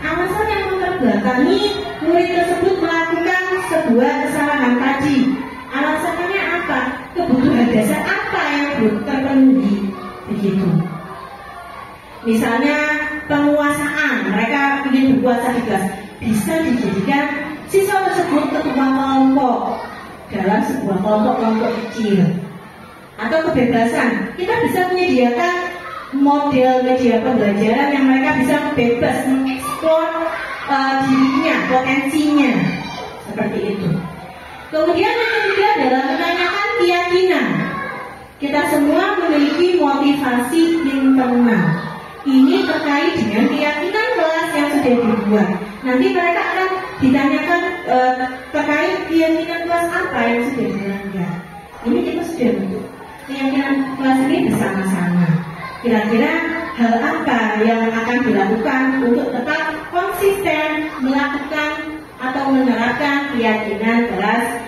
Alasan yang memperbelakangi murid tersebut melakukan sebuah kesalahan tadi. Alasannya apa? Kebutuhan dasar apa yang belum terpenuhi? Begitu. Misalnya penguasaan, mereka ingin berkuasa di kelas, bisa dijadikan siswa tersebut ketua kelompok dalam sebuah kelompok kecil. Atau kebebasan, kita bisa menyediakan model media pembelajaran yang mereka bisa bebas mengeksplor dirinya, potensinya, seperti itu. Kemudian yang ketiga adalah menanyakan keyakinan. Kita semua memiliki motivasi internal. Ini terkait dengan keyakinan kelas yang sudah dibuat. Nanti mereka akan ditanyakan terkait keyakinan kelas apa yang sudah dilanggar. Ini kita sudah bentuk keyakinan kelas ini bersama-sama. Kira-kira hal apa yang akan dilakukan untuk tetap konsisten melakukan atau menerapkan keyakinan kelas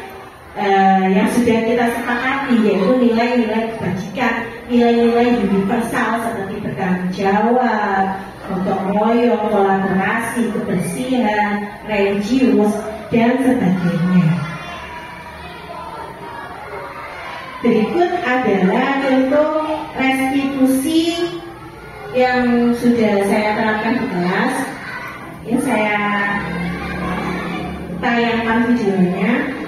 yang sudah kita sepakati, yaitu nilai-nilai kebajikan, nilai-nilai universal seperti bertanggung jawab, gotong royong, kolaborasi, kebersihan, religius, dan sebagainya. Berikut adalah contoh restitusi yang sudah saya terapkan di kelas. Ini saya tayangkan videonya.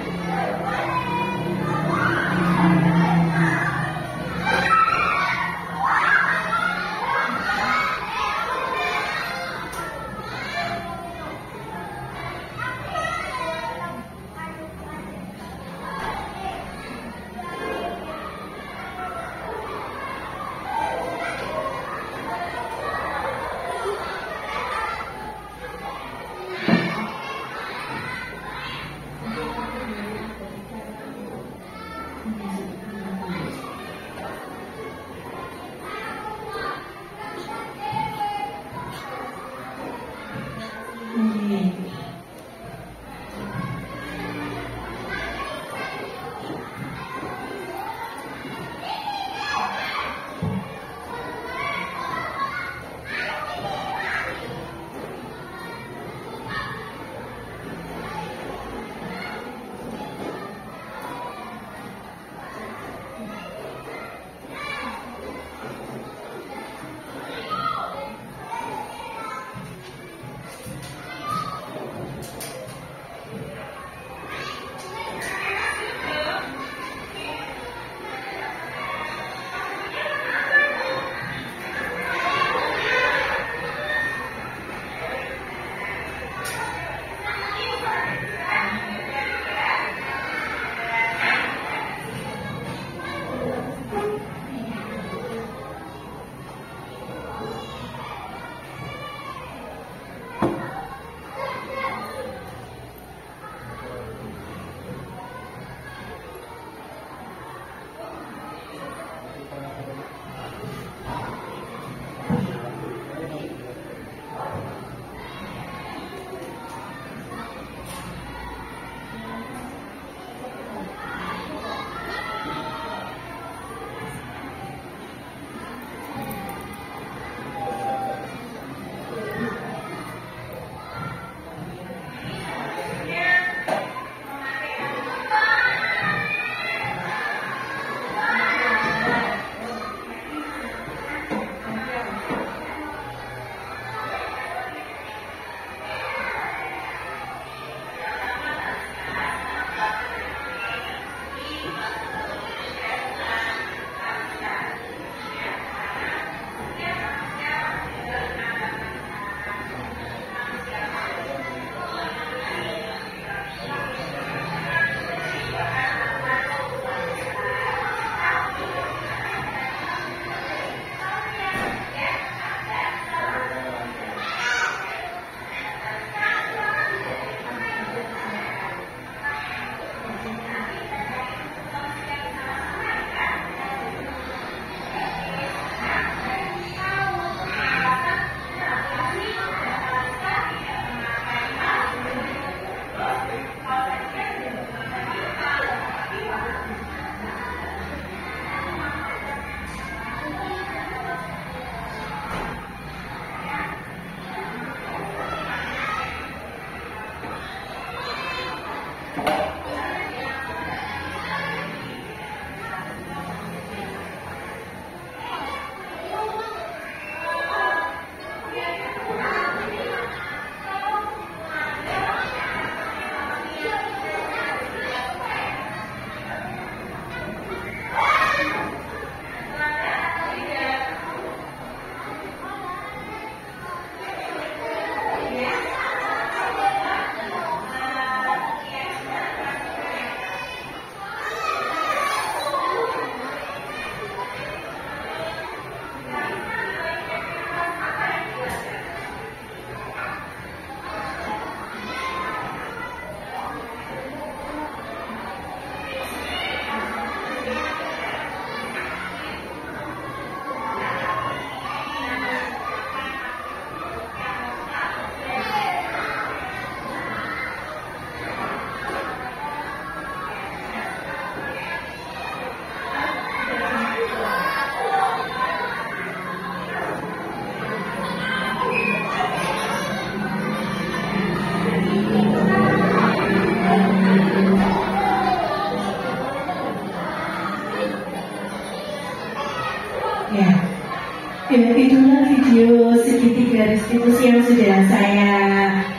Ya, itulah video segitiga restitusi yang sudah saya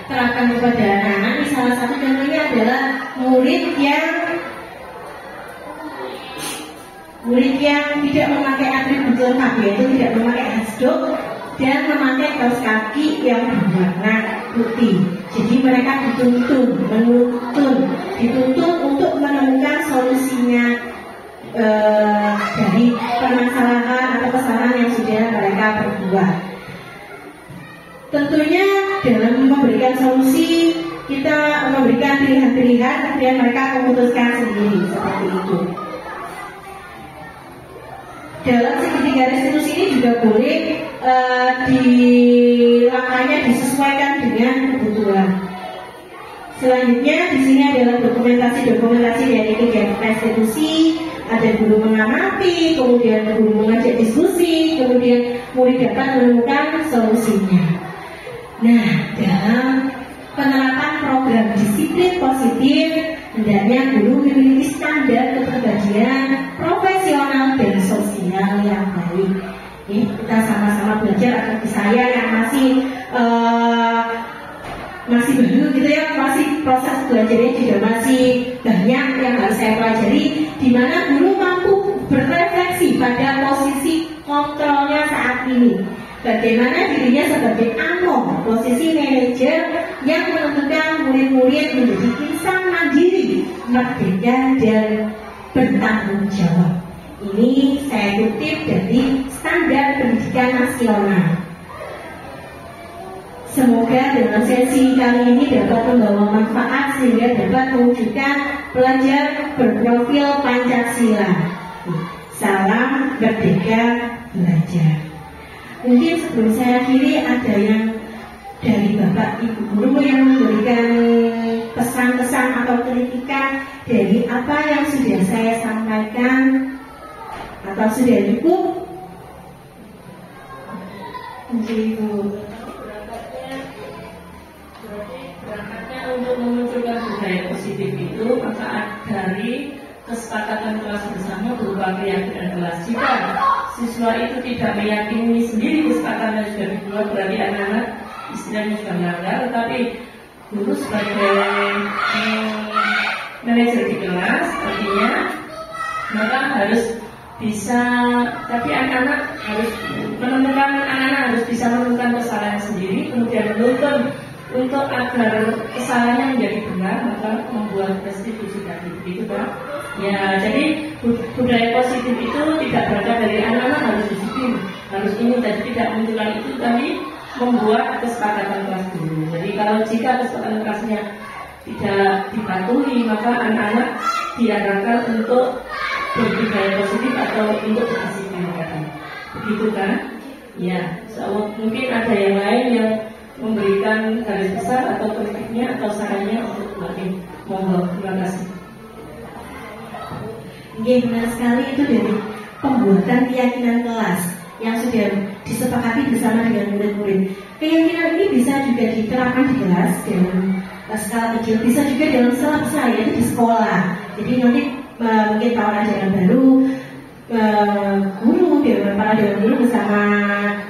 terapkan kepada anak-anak. Salah satu contohnya adalah murid yang tidak memakai atribut lengkap, yaitu tidak memakai hasduk dan memakai kaos kaki yang berwarna putih. Jadi mereka dituntun untuk menemukan solusinya dari permasalahan atau kesalahan yang sudah mereka perbuat. Tentunya dalam memberikan solusi kita memberikan pilihan-pilihan, kemudian mereka memutuskan sendiri seperti itu. Dalam segitiga restitusi ini juga boleh langkahnya disesuaikan dengan kebutuhan. Selanjutnya di sini adalah dokumentasi dari kegiatan restitusi. Ada guru mengamati, kemudian guru mengajak diskusi, kemudian murid dapat menemukan solusinya. Nah, dalam penerapan program disiplin positif, hendaknya guru memiliki standar kepribadian profesional dan sosial yang baik. Ini kita sama-sama belajar agar saya yang masih baru gitu ya, masih proses belajarnya juga masih banyak yang harus saya pelajari, di mana guru mampu berrefleksi pada posisi kontrolnya saat ini. Bagaimana dirinya sebagai AMO, posisi manajer yang menentukan murid-murid menjadi insan mandiri, merdeka dan bertanggung jawab. Ini saya kutip dari Standar Pendidikan Nasional. Semoga dalam sesi kali ini dapat membawa manfaat sehingga dapat mewujudkan pelajar berprofil Pancasila. Salam merdeka belajar. Mungkin sebelum saya akhiri ada yang dari Bapak Ibu guru yang memberikan pesan-pesan atau kritikan dari apa yang sudah saya sampaikan atau sudah cukup? Ibu. Untuk memunculkan budaya positif itu, maka dari kesepakatan kelas bersama berupa keyakinan kelas. Jika siswa itu tidak meyakini sendiri kesepakatan yang sudah dibuat, berarti anak-anak istilahnya sudah melanggar. Tetapi guru sebagai manajer di kelas, artinya maka harus bisa, tapi anak-anak harus bisa menemukan kesalahan sendiri, kemudian menuntun untuk agar kesalahannya menjadi benar, maka membuat restitusi tadi, begitu Pak. Ya, jadi budaya positif itu tidak berasal dari anak-anak harus disiplin, harus ini tadi tidak munculkan itu, tapi membuat kesepakatan kelas dulu. Jadi kalau jika kesepakatan kelasnya tidak dipatuhi, maka anak-anak diarahkan untuk berbudaya positif atau untuk berdisiplin tadi, begitu kan? Ya, so, mungkin ada yang lain yang memberikan garis besar atau kritiknya atau sarannya untuk lebih. Monggo, terima kasih. Ya, benar sekali, itu dari pembuatan keyakinan kelas yang sudah disepakati bersama dengan murid-murid. Keyakinan ini bisa juga diterapkan di kelas dalam skala kecil, bisa juga dalam skala besar, yaitu di sekolah. Jadi nanti mungkin tahun ajaran baru guru, para dewan guru bersama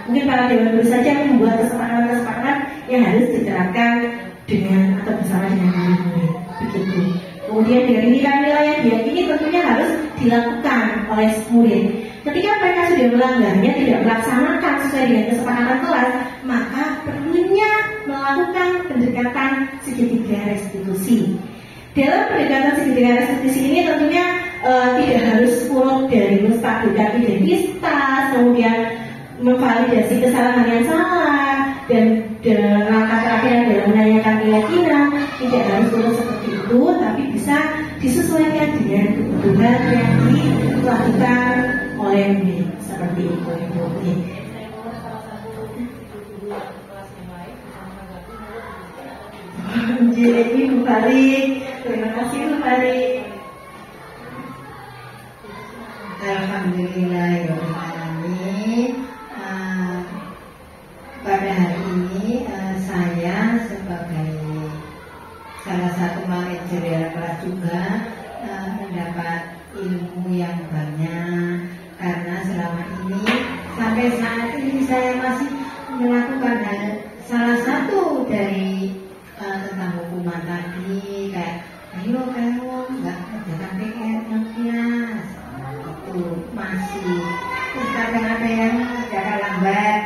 mungkin para dewan guru saja membuat kesepakatan yang harus diterapkan dengan atau bersama dengan murid-murid, begitu. Kemudian dari nilai-nilai yang diyakini tentunya harus dilakukan oleh murid. Ketika mereka sudah melanggarnya, tidak melaksanakan sesuai dengan kesepakatan kelas, maka perlunya melakukan pendekatan segitiga restitusi. Dalam pendekatan segitiga restitusi ini tentunya tidak harus puruk dari menstabilkan identitas, kemudian memvalidasi kesalahan yang salah, dan langkah terakhir adalah menanyakan keyakinan. Tidak harus puruk seperti itu, tapi bisa disesuaikan dengan kebutuhan yang dilakukan oleh murid, seperti itu Ibu. Jadi Bu Farid, terima kasih Bu Farid. Alhamdulillahirobbilalamin. Pada hari ini saya sebagai salah satu manajerial kelas juga mendapat ilmu yang banyak, karena selama ini sampai saat ini saya masih melakukan salah satu dari tentang hukuman tadi, kayak ayo kamu nggak kerjakan PR-nya, itu masih kadang ada yang kerjakan lambat,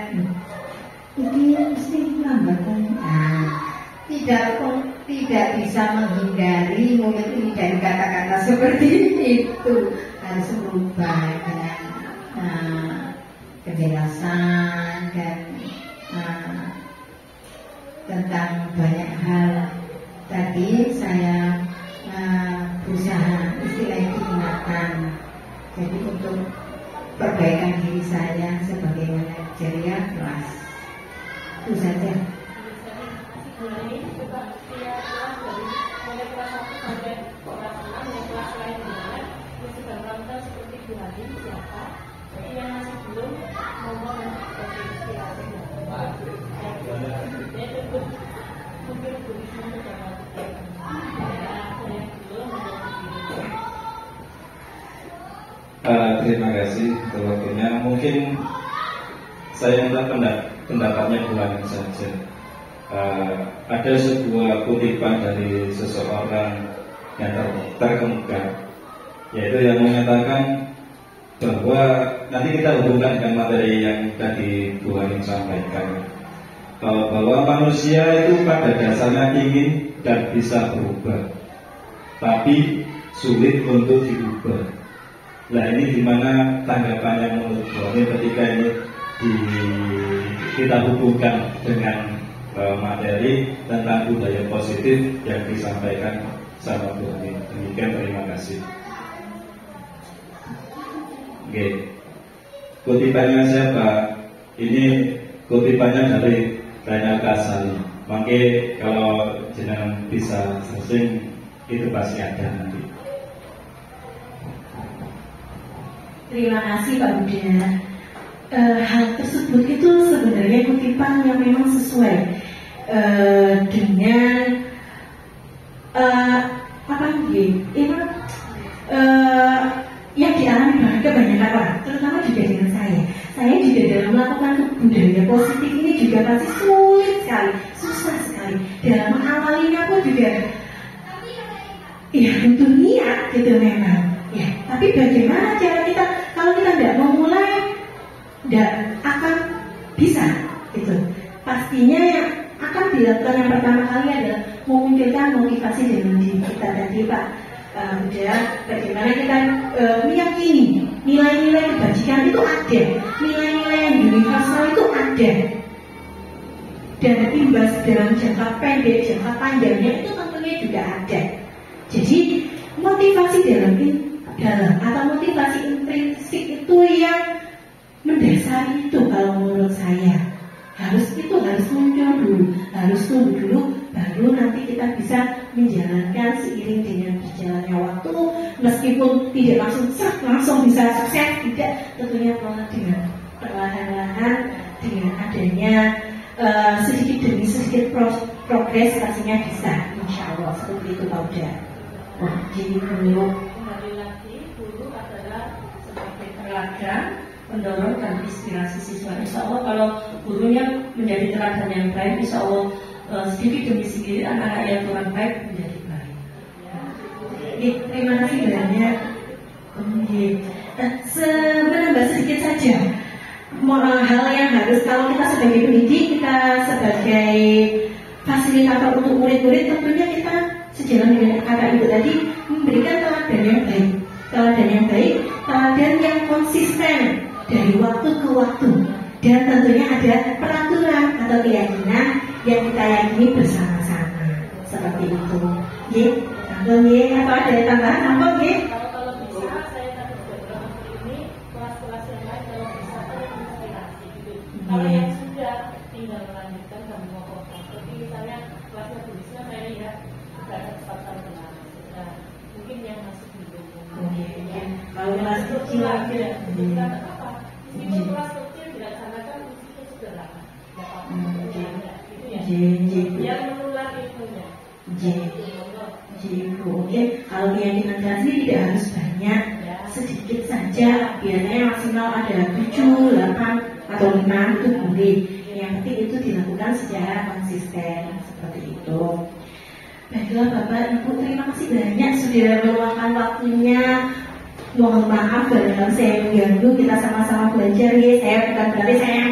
ini mesti lambat kan? Nah, tidak bisa menghindari mungkin ini dari kata-kata seperti itu, harus berubah dengan penjelasan dan tentang banyak hal. Tadi saya berusaha istilahnya diingatkan, jadi untuk perbaikan diri saya sebagai ceria kelas, itu saja. Terima kasih untuk waktunya. Mungkin saya minta pendapatnya bulan saja. Ada sebuah kutipan dari seseorang yang terkemuka, yaitu yang mengatakan bahwa nanti kita hubungkan dengan materi yang tadi Bu Hanim sampaikan, bahwa manusia itu pada dasarnya ingin dan bisa berubah, tapi sulit untuk diubah. Nah, ini dimana tanggapannya menurut Bu Hanim ketika ini kita hubungkan dengan materi tentang budaya positif yang disampaikan sama Bu Hanim. Demikian, terima kasih. Oke, kutipannya siapa? Ini kutipannya dari Raina Kasali. Maka kalau jenengan bisa searching itu pasti ada nanti. Terima kasih Pak Budia. Hal tersebut itu sebenarnya kutipan yang memang sesuai dengan yang dialami oleh kebanyakan orang, terutama juga dengan saya. Saya juga dalam melakukan budaya positif ini juga pasti sulit sekali, susah sekali. Dalam mengawalinya pun juga, ya butuh niat gitu memang. Ya, tapi bagaimana cara kita kalau kita tidak mau mulai, tidak akan bisa gitu. Pastinya yang akan dilakukan yang pertama kali adalah memunculkan motivasi dalam diri kita tadi Pak. Bagaimana kita meyakini nilai-nilai kebajikan itu ada, nilai-nilai yang universal itu ada, dan imbas dalam jangka pendek, jangka panjangnya itu tentunya juga ada. Jadi motivasi dalam atau motivasi intrinsik itu yang mendasari itu kalau menurut saya harus muncul dulu, harus tumbuh dulu, baru nanti kita bisa menjalankan seiring dengan berjalannya waktu, meskipun tidak langsung bisa sukses, tidak, tentunya malah dengan perlahan-lahan dengan adanya sedikit demi sedikit progres pastinya bisa, insya Allah seperti itu Pak Uda. Nah, jadi dulu kembali lagi guru adalah sebagai teladan, pendorong dan inspirasi siswa. Insya Allah kalau gurunya menjadi teladan yang baik, insya Allah sedikit demi sedikit anak-anak yang kurang baik menjadi baik. Terima kasih banyak. Menambah sedikit saja hal yang harus kalau kita sebagai pendidik, kita sebagai fasilitator untuk murid-murid, tentunya kita sejalan dengan kata ibu tadi memberikan teladan yang baik, teladan yang konsisten dari waktu ke waktu, dan tentunya ada peraturan atau keyakinan yang kita yakini bersama-sama seperti itu. Apa ada tambahan? Apa Kalau bisa saya tadi juga ini kelas-kelas yang lain kalau bisa terinspirasi gitu. Kalau yang sudah tinggal melanjutkan dan mengokohkan. Seperti misalnya kelasnya tulisnya saya lihat sudah ada kesempatan dengan mungkin yang masih belum. Kalau kelas kecil lagi ya. Tidak apa-apa. Meskipun kelas kecil dilaksanakan itu sederhana. Yang menular ilmunya. Oke, kalau keyakinan dasar tidak harus banyak, sedikit saja, biasanya maksimal ada 7, 8 atau 5 itu boleh. Yang penting itu dilakukan secara konsisten seperti itu. Baiklah Bapak Ibu, terima kasih banyak sudah meluangkan waktunya. Mohon maaf kalau saya mengganggu, kita sama-sama belajar ya. Saya bukan berarti saya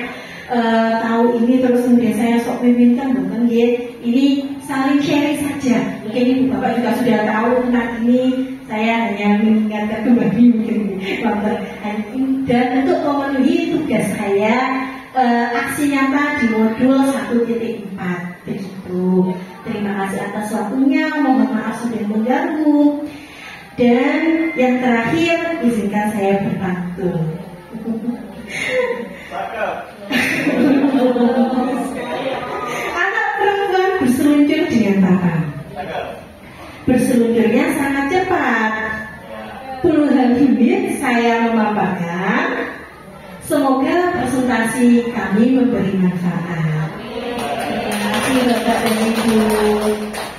tahu ini terus kemudian saya sok pimpinkan, bukan ya. Ini saling sharing saja. Mungkin Ibu Bapak juga sudah tahu tentang ini. Saya hanya mengingatkan kembali mungkin. Dan untuk memenuhi tugas saya, aksi nyata di modul 1.4 begitu. Terima kasih atas waktunya, mohon maaf sudah mengganggu. Dan yang terakhir, izinkan saya berpantun. Anak perempuan berseluncur dengan papa. Berseluncurnya sangat cepat. Puluhan menit saya memaparkan. Semoga presentasi kami memberi manfaat. Terima kasih Bapak dan Ibu.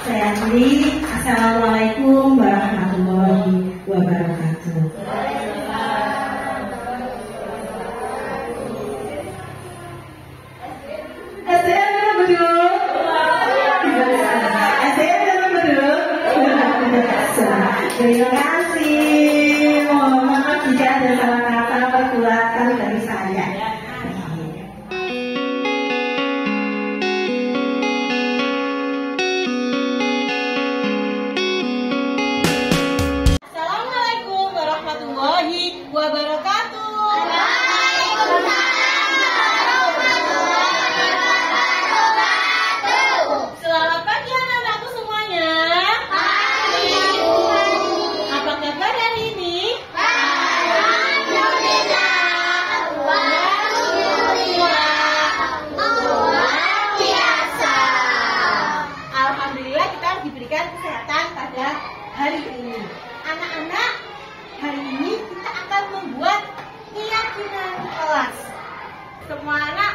Saya akhiri. Assalamualaikum warahmatullahi wabarakatuh. SDM betul. SDM betul. Terima kasih. Mohon maaf jika ada salah kata perbuatan dari saya. Assalamualaikum warahmatullahi wabarakatuh. Selamat pagi anak-anakku semuanya. Apa kabar hari ini? Alhamdulillah kita diberikan kesehatan pada hari ini. Anak-anak, hari ini kita akan membuat keyakinan kelas. Semua anak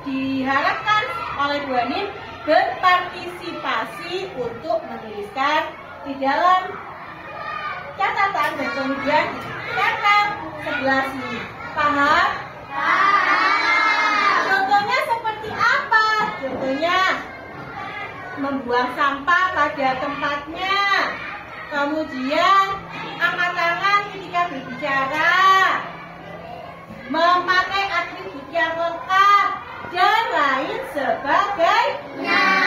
diharapkan oleh Bu Anin berpartisipasi untuk menuliskan di dalam catatan dan kemudian catat sebelah sini. Paham? Contohnya seperti apa? Contohnya membuang sampah pada tempatnya. Kemudian angkat tangan ketika berbicara, memakai atribut yang lengkap dan lain sebagainya.